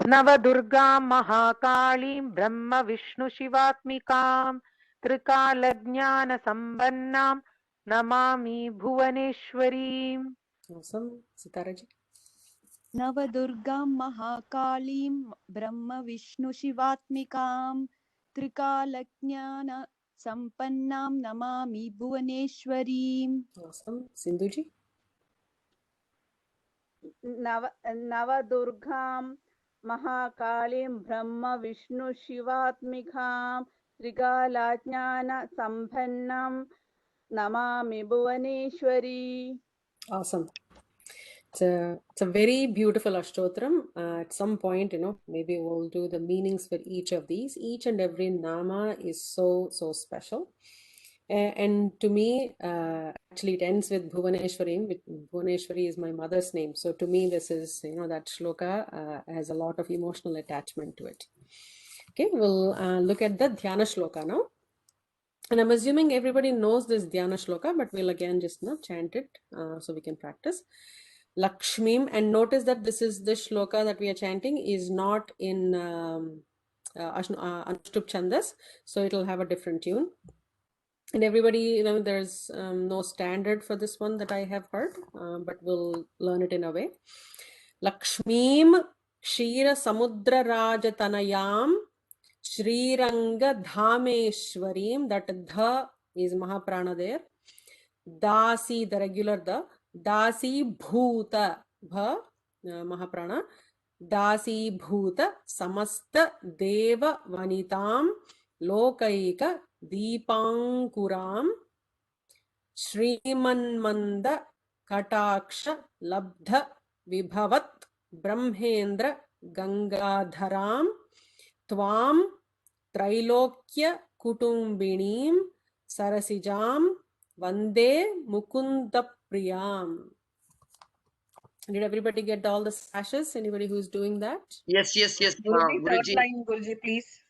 Navadurga Mahakalim Brahma Vishnu Shivatmikam Trikalajnana Sambannam Namami Bhuvaneshwarim. Awesome. Sitara ji? नवदुर्गां महाकालीं ब्रह्मविष्णुशिवात्मिकां त्रिकालज्ञानसम्पन्नां Namami भुवनेश्वरीम्. Awesome. Sindhuji. नवदुर्गां महाकालीं Brahma Vishnu शिवात्मिकां त्रिकालज्ञानसम्पन्नां Namami Bhuvaneshwari. Awesome. It's a very beautiful Ashtotram. At some point, maybe we'll do the meanings for each of these. Each and every nama is so special. And to me, actually, it ends with Bhuvaneshwari. Bhuvaneshwari is my mother's name. So to me, this is, that shloka has a lot of emotional attachment to it. Okay, we'll look at the Dhyana shloka now. And I'm assuming everybody knows this Dhyana shloka, but we'll again just chant it so we can practice. Lakshmim, and notice that this is the shloka that we are chanting is not in Anushtup Chandas, so it'll have a different tune. And everybody, there's no standard for this one that I have heard, but we'll learn it in a way. Lakshmim Kshira Samudra Rajatanayam Sriranga Dhameshwarim, that dha is Mahaprana there. Dasi, the regular da. Dasi Bhuta, bha, Mahaprana. Dasi Bhuta Samasta Deva Vanitam Lokaika Deepankuram Shrimanmanda Kataksha Labdha Vibhavat Brahmendra Gangadharam Tvam Trailokya Kutumbinim Sarasijam Vande Mukunda Priyam. Did everybody get all the slashes? Anybody who's doing that? Yes. Guruji, third Guruji. line, Guruji, please.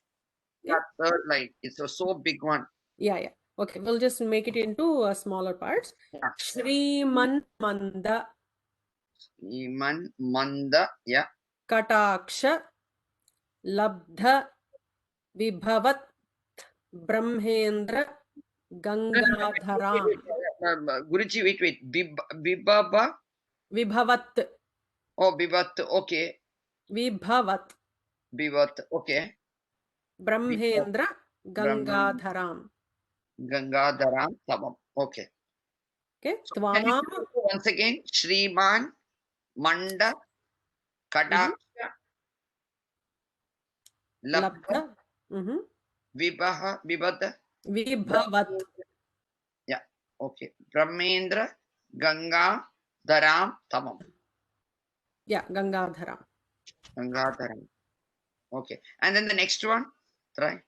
Yeah, third line. It's a so big one. Yeah. Okay, we'll just make it into smaller parts. Yeah. Shriman Manda. Iman Manda. Yeah. Kataksha Labdha Vibhavat Brahmendra Gangadharam. Guruji, wait. Bibaba. Vibhavat. Oh, Bivat. Okay. Vibhavat. Bivat. Okay. Brahmendra Gangadharam. Gangadharam Tamam. Okay. Okay. So can you Tvam. once again, Shriman Manda Kataksha Labdha Vibhavat. Yeah. Okay. Brahmendra Gangadharam Tamam. Yeah, Gangadharam. Gangadharam. Okay. And then the next one. Try.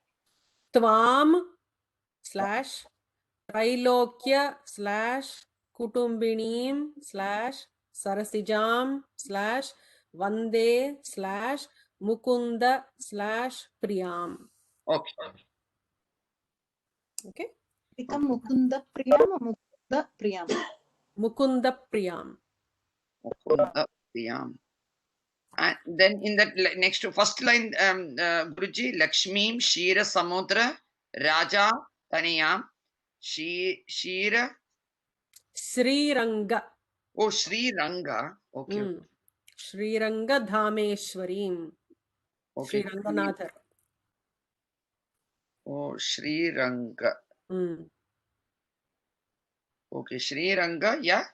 Tvam / Trailokya / Kutumbinim / Sarasijam / Vande / Mukunda / Priyam. Okay. Okay. Become Mukunda Priyam or Mukunda Priyam? Mukunda Priyam. Mukunda Priyam. And then in that next first line, Guruji, Lakshmim Shira Samudra Raja Taniyam Shira Sri Ranga. Oh, Sri Ranga. Okay. Sri Ranga Dhameshwarim. Okay. Sri Ranganathar. Oh, Sri Ranga. Okay, Sri Ranga, yeah.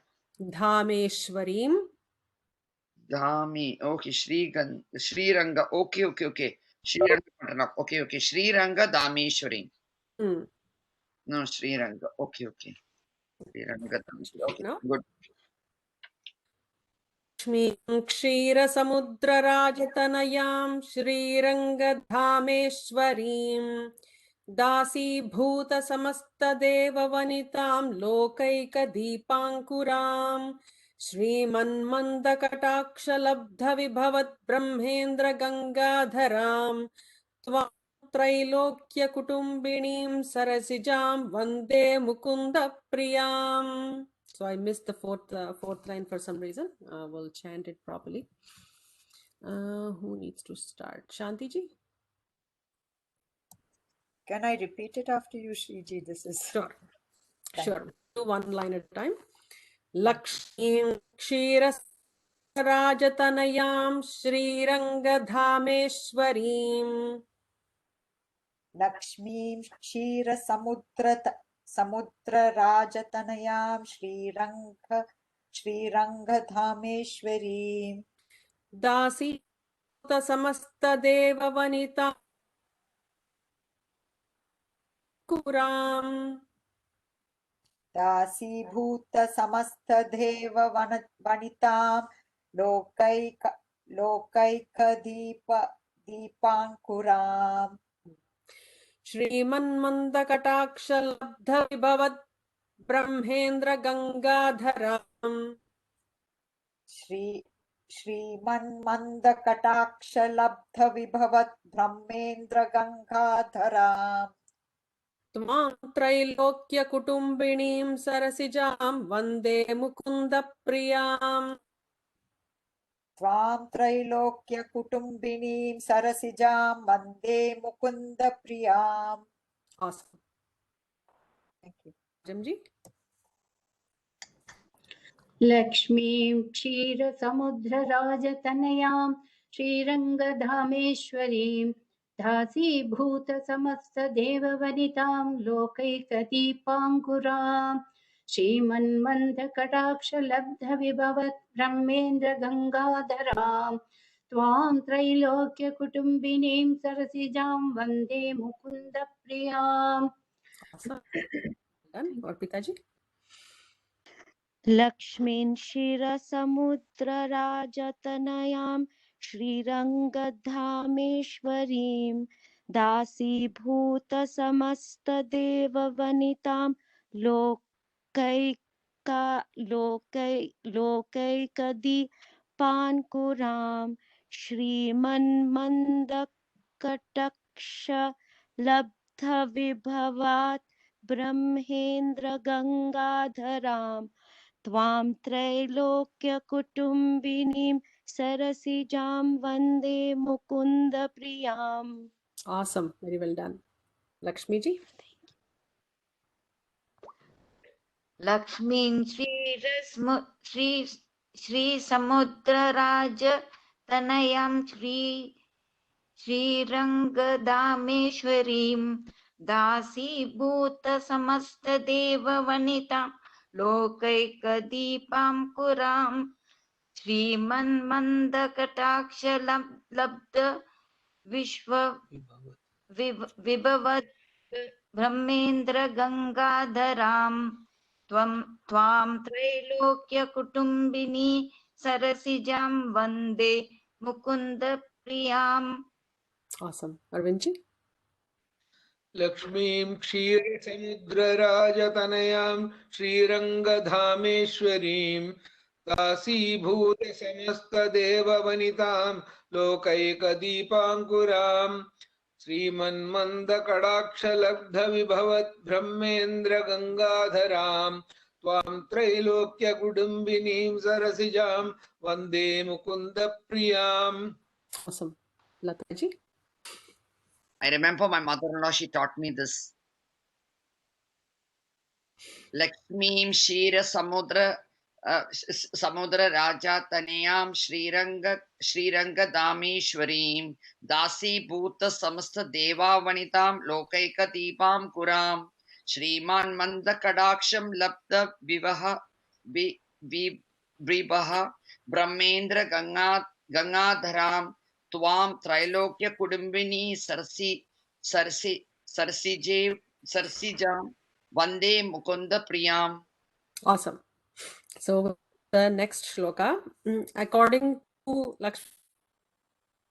Dhameshwarim. Dhami. Okay, Sri Ranga. Okay. Sri Ranga. Okay. Sri Ranga Dhameshwari. No, Sri Ranga. Okay. Sri Ranga Dhameshwari. Okay, no? Good. Lakshmi Kshira Samudra Rajatanayam Shri Ranga Dhameshwarim Dasi Bhuta Samasta Deva Vanitam Lokaika Deepankuram Shrimanmanda Kataksha Labdha Vibhavat Brahmendra Gangadharam Tvam Trailokya Kutumbinim Sarasijam Vande Mukunda Priyam. So I missed the fourth line for some reason. We'll chant it properly. Who needs to start? Shanti ji? Can I repeat it after you, Shriji? This is Sure. Do one line at a time. Lakshmi Kshira राजतनयां श्रीरङ्गधामेश्वरीं लक्ष्मीं समुद्रराजतनयां श्रीरङ्गधामेश्वरीं दासीभूत समस्तदेववनिता कुरां दासीभूत समस्तदेववनितां लोकैकदीपाङ्कुराम् श्रीमन्मन्दकटाक्षलब्धविभवद् ब्रह्मेन्द्र गंगाधराम् श्रीमन्मन्दकटाक्षलब्धविभवद् ब्रह्मेन्द्र गंगाधराम् त्वां त्रैलोक्यकुटुम्बिनीं सरसिजां वन्दे मुकुन्दप्रियाम् त्वां त्रैलोक्यकुटुम्बिनीं सरसिजां वन्दे मुकुन्दप्रियाम् Awesome. Thank you. Jamji? लक्ष्मीं क्षीरसमुद्रराजतनयां श्रीरङ्गधामेश्वरीं दासीभूतसमस्तदेववनितां लोकैकदीपाङ्कुरां श्रीमन्मन्दकटाक्षलब्धविभवत् ब्रह्मेन्द्रगङ्गाधरां त्वां त्रैलोक्यकुटुम्बिनीं सरसिजां वन्दे मुकुन्दप्रियाम्. Awesome. Done. Or Pitaji? लक्ष्मीं क्षीरसमुद्रराजतनयां श्रीरङ्गधामेश्वरीं दासीभूतसमस्तदेववनितां लोकैकदीपाङ्कुरां श्रीमन्मन्दकटाक्षलब्धविभवात् ब्रह्मेन्द्रगङ्गाधरां त्वां त्रैलोक्यकुटुम्बिनीं सरसिजां वन्दे मुकुन्दप्रियाम्. Awesome. Very well done. Lakshmi ji? लक्ष्मीं श्रीसमुद्रराजतनयां श्रीरङ्गधामेश्वरीं दासीभूतसमस्तदेववनितां लोकैकदीपाङ्कुरां श्रीमन्मन्दकटाक्षलब्ध विभवद् ब्रह्मेन्द्र गंगाधरां त्वां त्रैलोक्यकुटुम्बिनी सरसिजां वन्दे मुकुन्दप्रियाम्. Awesome. Arvindji? लक्ष्मीं क्षीरसमुद्रराजतनयां श्रीरङ्गधामेश्वरीं दासीभूतसमस्तदेववनितां लोकैकदीपाङ्कुरां श्रीमन्मन्दकटाक्षलब्धविभवत् ब्रह्मेन्द्रगङ्गाधरां त्वां त्रैलोक्यकुटुम्बिनीं सरसिजां वन्दे मुकुन्दप्रियाम्. Awesome. Lataji? I remember my mother-in-law, she taught me this. Lakshmim Shira Samudra Raja Taniyam Sriranga Dameshwarim Dasi Bhuta Samasta Deva Vanitam Lokaika Deepam Kuram Shriman Manda Kadaksham Labda Vivaha Vibaha Brahmendra Gangadharam Twam Trilokya Kudumbini Sarsijam Vande Mukunda Priyam. Awesome. So the next shloka, according to Lakshmi,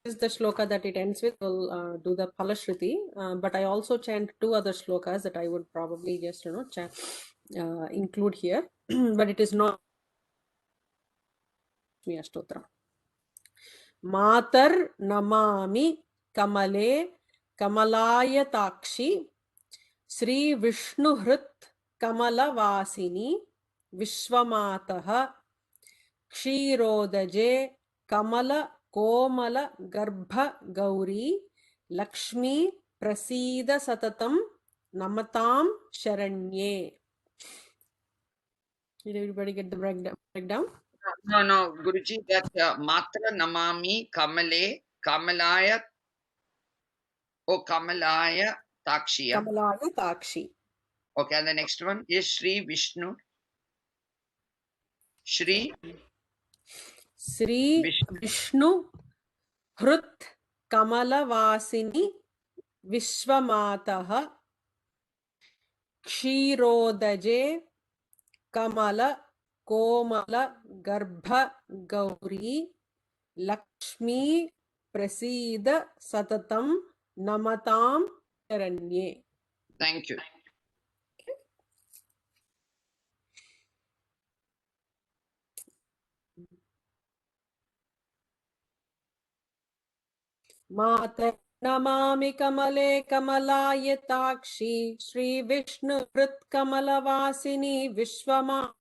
is the shloka that it ends with. We'll do the Palashruti, but I also chant two other shlokas that I would probably just include here, but it is not Ashtotra. Matar Namami Kamale Kamalayataakshi Sri Vishnuhrit Kamalavasini Vishwamataha Kshirodaje Kamala Komala Garbha Gauri Lakshmi Prasida Satatam Namatam Sharanye. Did everybody get the breakdown? No, Guruji, that Matra Namami Kamale, Kamalaya, Kamalaya Takshiya. Kamalaya Takshi. Okay, and the next one is Sri Vishnu. Sri Vishnu Hrut Kamalavasini Vishwamataha Kshirodaje Kamala Komala Garbha Gauri Lakshmi Prasida Satatam Namatam Charanye. Thank you. Mata Namami Kamale Kamalayataksi Shri Vishnu Hrit Kamalavasini Vishwama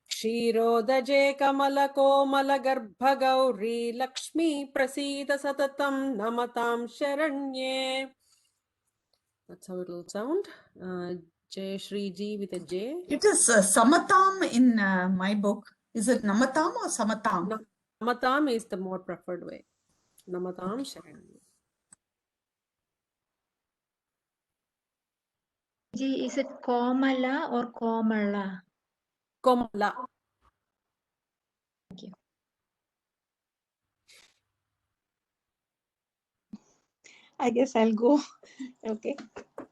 Kshirodaje Kamala Komala Garbha Gauri Lakshmi Prasida Satatam Namatam Sharanye. That's how it will sound. Jay Shri Ji with a J. It is Samatam in my book. Is it Namatam or Samatam? Namatam is the more preferred way. Namatam Sharanye. Ji, is it Komala or Komala? Komala. Thank you. I guess I'll go. Okay.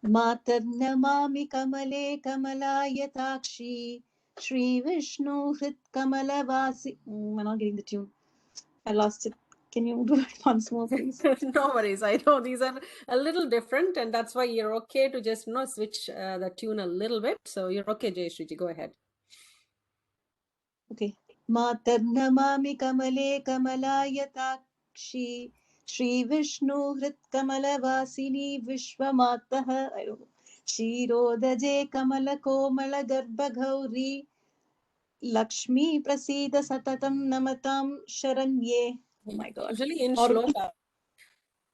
Matar namami kamale kamalayataksi Shri Vishnu Hrit Kamalavasi. I'm not getting the tune. I lost it. Can you do it once more, please? No worries. I know these are a little different, and that's why you're okay to just switch the tune a little bit. So you're okay, Jayashriji. Go ahead. Okay. Matar namami kamale kamalayataksi Shri Vishnu Hrit Kamalavasini Vishwamataha. I don't know. Kshirodaje Kamala Komala Garbha Gauri Lakshmi Prasida Satatam Namatam Sharanye. Oh my God. Usually in shloka,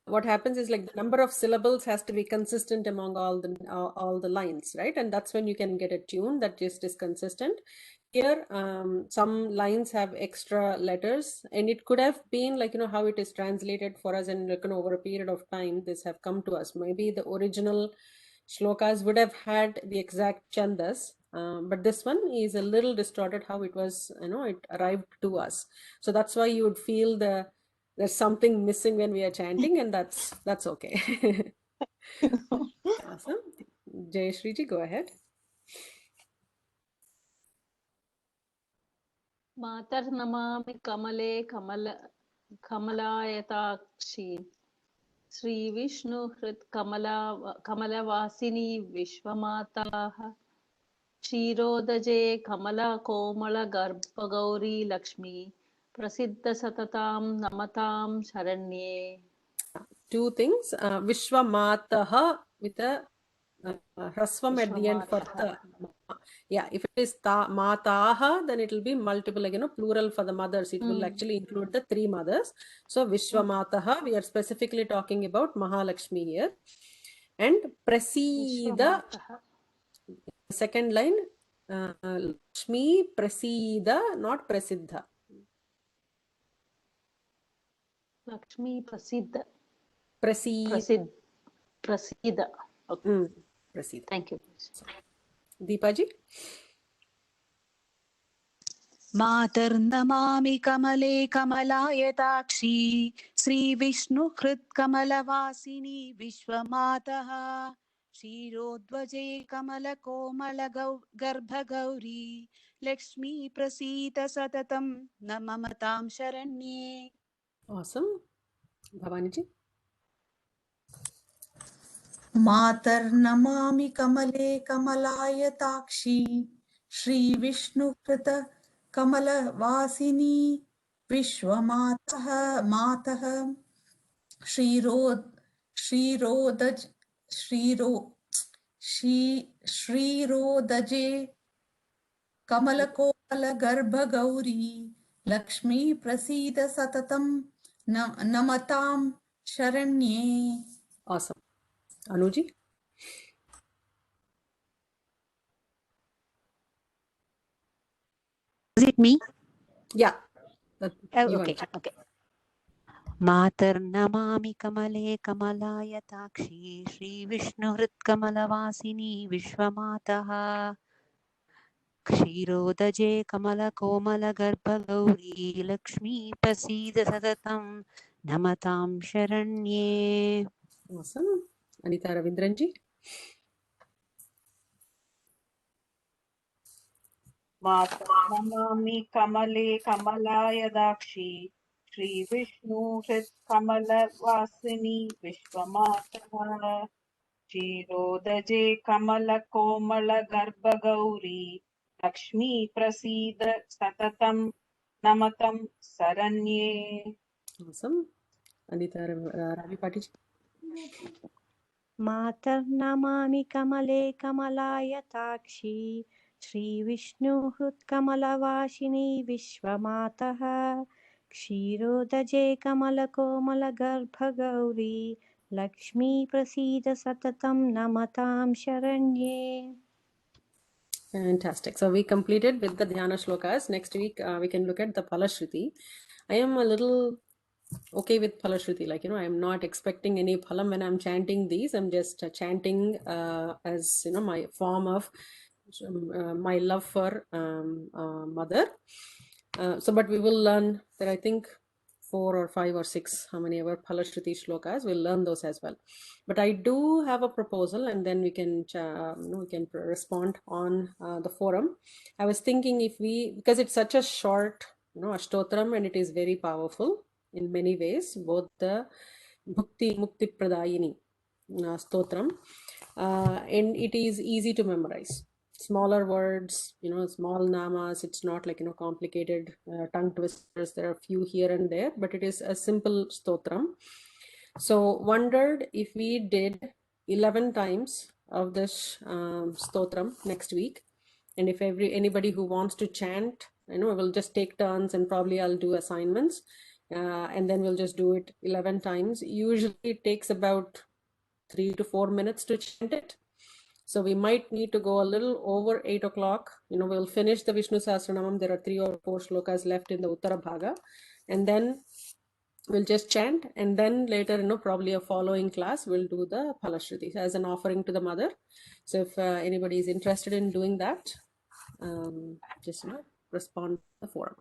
what happens is like the number of syllables has to be consistent among all the lines, right? And that's when you can get a tune that just is consistent. Here, some lines have extra letters, and it could have been like, how it is translated for us, and over a period of time, this have come to us. Maybe the original shlokas would have had the exact chandas, but this one is a little distorted how it was, it arrived to us. So that's why you would feel there's something missing when we are chanting, and that's okay. Awesome. Jayashriji, go ahead. Matar namami kamale kamalayataksi Sri Vishnu Hrit Kamalavasini Vishwamataha Kshirodaje Kamala Komala Garbha Gauri Lakshmi Prasiddha Satatam Namatam Sharanye. Two things. Vishwamataha with a Hrasvam at the end for the. Yeah, if it is Mataha, then it will be multiple, plural for the mothers. It will actually include the three mothers. So Vishwamataha, we are specifically talking about Mahalakshmi here. And Prasida, second line, Lakshmi Prasida, not Prasiddha. Lakshmi Prasiddha. Prasida. Okay. Prasida. Thank you. Deepaji? Matar namami kamale kamalayataksi Sri Vishnu Hrit Kamalavasini Vishwamataha Kshirodvaje Kamala Komala Garbha Gauri Lakshmi Prasita Satatam Namamatam Sharanye. Awesome. Bhavaniji? Matar namami kamale kamalayataksi Shri Vishnu Krita Kamala Vasini Vishwamataha Mataha Shrirodaje Kamala Komala Garbha Gauri Lakshmi Prasida Satatam Namatam Sharanye. Awesome. Anuji? Is it me? Yeah. You Okay, want okay. मातर्नमामि कमले कमलायताक्षी श्रीविष्णुहृत्कमलवासिनी विश्वमातः क्षीरोदजे कमलकोमलगर्भगौरी लक्ष्मी प्रसीद सततं नमतां शरण्ये. Awesome. Anita Ravindranji. Namami कमले कमलायदाक्षी श्रीविष्णुहृत्कमलवासिनी विश्वमातः क्षीरोदजे कमलकोमलगर्भगौरी लक्ष्मी प्रसीद सततं नमतं शरण्ये. Awesome. Anita Ravi Patil. मातर्नमामि कमले कमलायताक्षी श्रीविष्णुहृत्कमलवासिनी विश्वमातः क्षीरोदजे कमलकोमलगर्भगौरी लक्ष्मी प्रसीद सततं नमतां शरण्ये. Fantastic. So we completed with the Dhyana shlokas. Next week we can look at the Phalashruti. I am a little okay with Phalashruti. Like, I'm not expecting any phalam when I'm chanting these. I'm just chanting as, my form of my love for mother. But we will learn that, I think 4 or 5 or 6, how many ever Phalashruti shlokas, we'll learn those as well. But I do have a proposal, and then we can respond on the forum. I was thinking because it's such a short, Ashtotram, and it is very powerful in many ways, both the Bhukti Mukti Pradayini Stotram, and it is easy to memorize. Smaller words, small namas. It's not like, complicated tongue twisters. There are a few here and there, but it is a simple stotram. So wondered if we did 11 times of this stotram next week, and if anybody who wants to chant, we'll just take turns, and probably I'll do assignments, and then we'll just do it 11 times. Usually it takes about 3 to 4 minutes to chant it. So we might need to go a little over 8 o'clock. We'll finish the Vishnu Sahasranamam. There are 3 or 4 shlokas left in the Uttara Bhaga. And then we'll just chant. And then later, probably a following class, we'll do the Phalashruti as an offering to the mother. So if anybody is interested in doing that, just respond to the forum.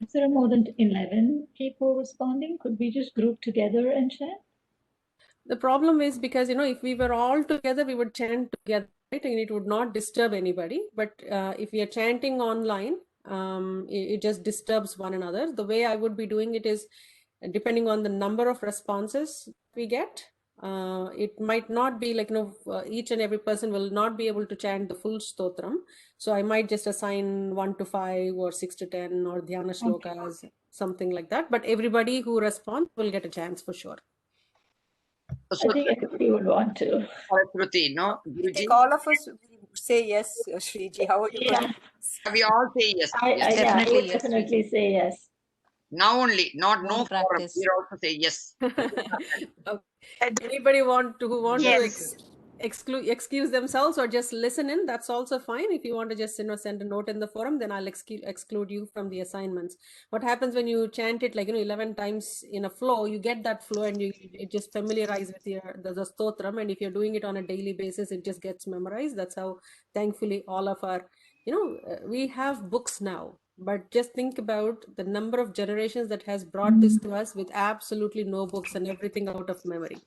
If there are more than 11 people responding, could we just group together and chant? The problem is because, if we were all together, we would chant together, right? And it would not disturb anybody. But if we are chanting online, it just disturbs one another. The way I would be doing it is, depending on the number of responses we get, it might not be like, each and every person will not be able to chant the full stotram. So I might just assign 1 to 5 or 6 to 10 or Dhyana shlokas, something like that. But everybody who responds will get a chance for sure. I think everybody would want to. Phalashruti, no? I think all of us say yes, Shriji. How are you? Yeah. We all say yes. I would definitely say yes. Now only, not no forum. practice. We also say yes. Anybody who want Yes. to excuse themselves or just listen in, that's also fine. If you want to just send a note in the forum, then I'll exclude you from the assignments. What happens when you chant it 11 times in a flow, you get that flow, and it just familiarize with the stotram. And if you're doing it on a daily basis, it just gets memorized. That's how, thankfully, all of our we have books now, but just think about the number of generations that has brought this to us with absolutely no books and everything out of memory.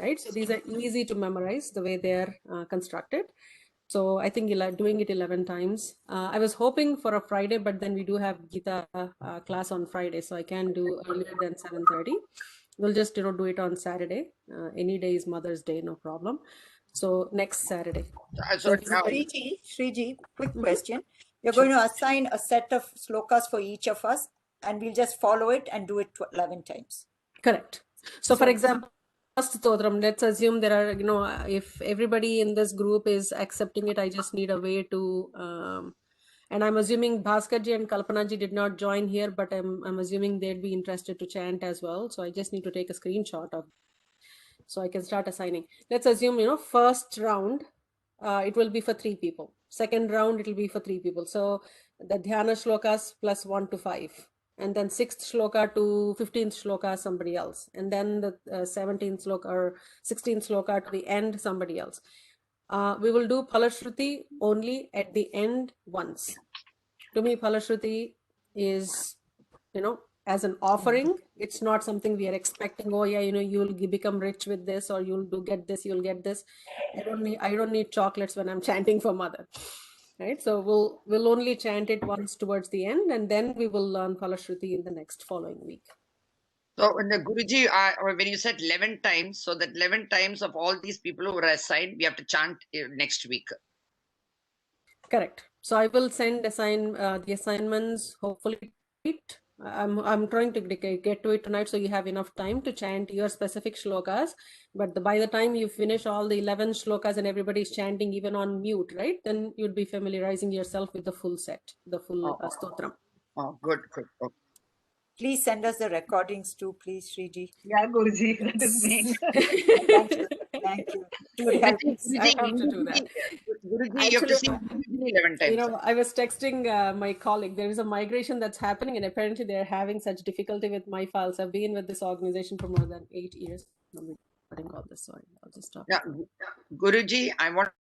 Right, so these are easy to memorize the way they're constructed. So I think doing it 11 times. I was hoping for a Friday, but then we do have Gita class on Friday, so I can do earlier than 7:30. We'll just do it on Saturday. Any day is Mother's Day, no problem. So next Saturday. So, Shriji, quick question. You're going to assign a set of slokas for each of us, and we'll just follow it and do it 11 times. Correct. So for example, first stotram, let's assume there are, if everybody in this group is accepting it, I just need a way to, and I'm assuming Bhaskarji and Kalpanaji did not join here, but I'm assuming they'd be interested to chant as well. So I just need to take a screenshot of, so I can start assigning. Let's assume, first round, it will be for 3 people. Second round, it will be for 3 people. So the dhyana shlokas plus 1 to 5. And then 6th shloka to 15th shloka, somebody else. And then the 17th shloka or 16th shloka to the end, somebody else. We will do Phalashruti only at the end once. To me, Phalashruti is, as an offering. It's not something we are expecting. Oh yeah, you'll become rich with this, or you'll get this, you'll get this. I don't need chocolates when I'm chanting for mother. Right, so we'll only chant it once towards the end, and then we will learn Phalashruti in the next following week. So, Guruji, when you said 11 times, so that 11 times of all these people who were assigned, we have to chant next week. Correct. So I will send the assignments. Hopefully, I'm trying to get to it tonight, so you have enough time to chant your specific shlokas. But by the time you finish all the 11 shlokas and everybody's chanting even on mute, right? Then you'll be familiarizing yourself with the full set, the full stotram. Oh, good. Okay. Please send us the recordings too, please, Sriji. Yeah, Guruji, that is me. Thank you. It would help us. I have to do that. Guruji, you have to sing 11 times. I was texting my colleague. There is a migration that's happening, and apparently they're having such difficulty with my files. I've been with this organization for more than 8 years. I'm recording all this, so I'll just stop. Yeah, Guruji, I want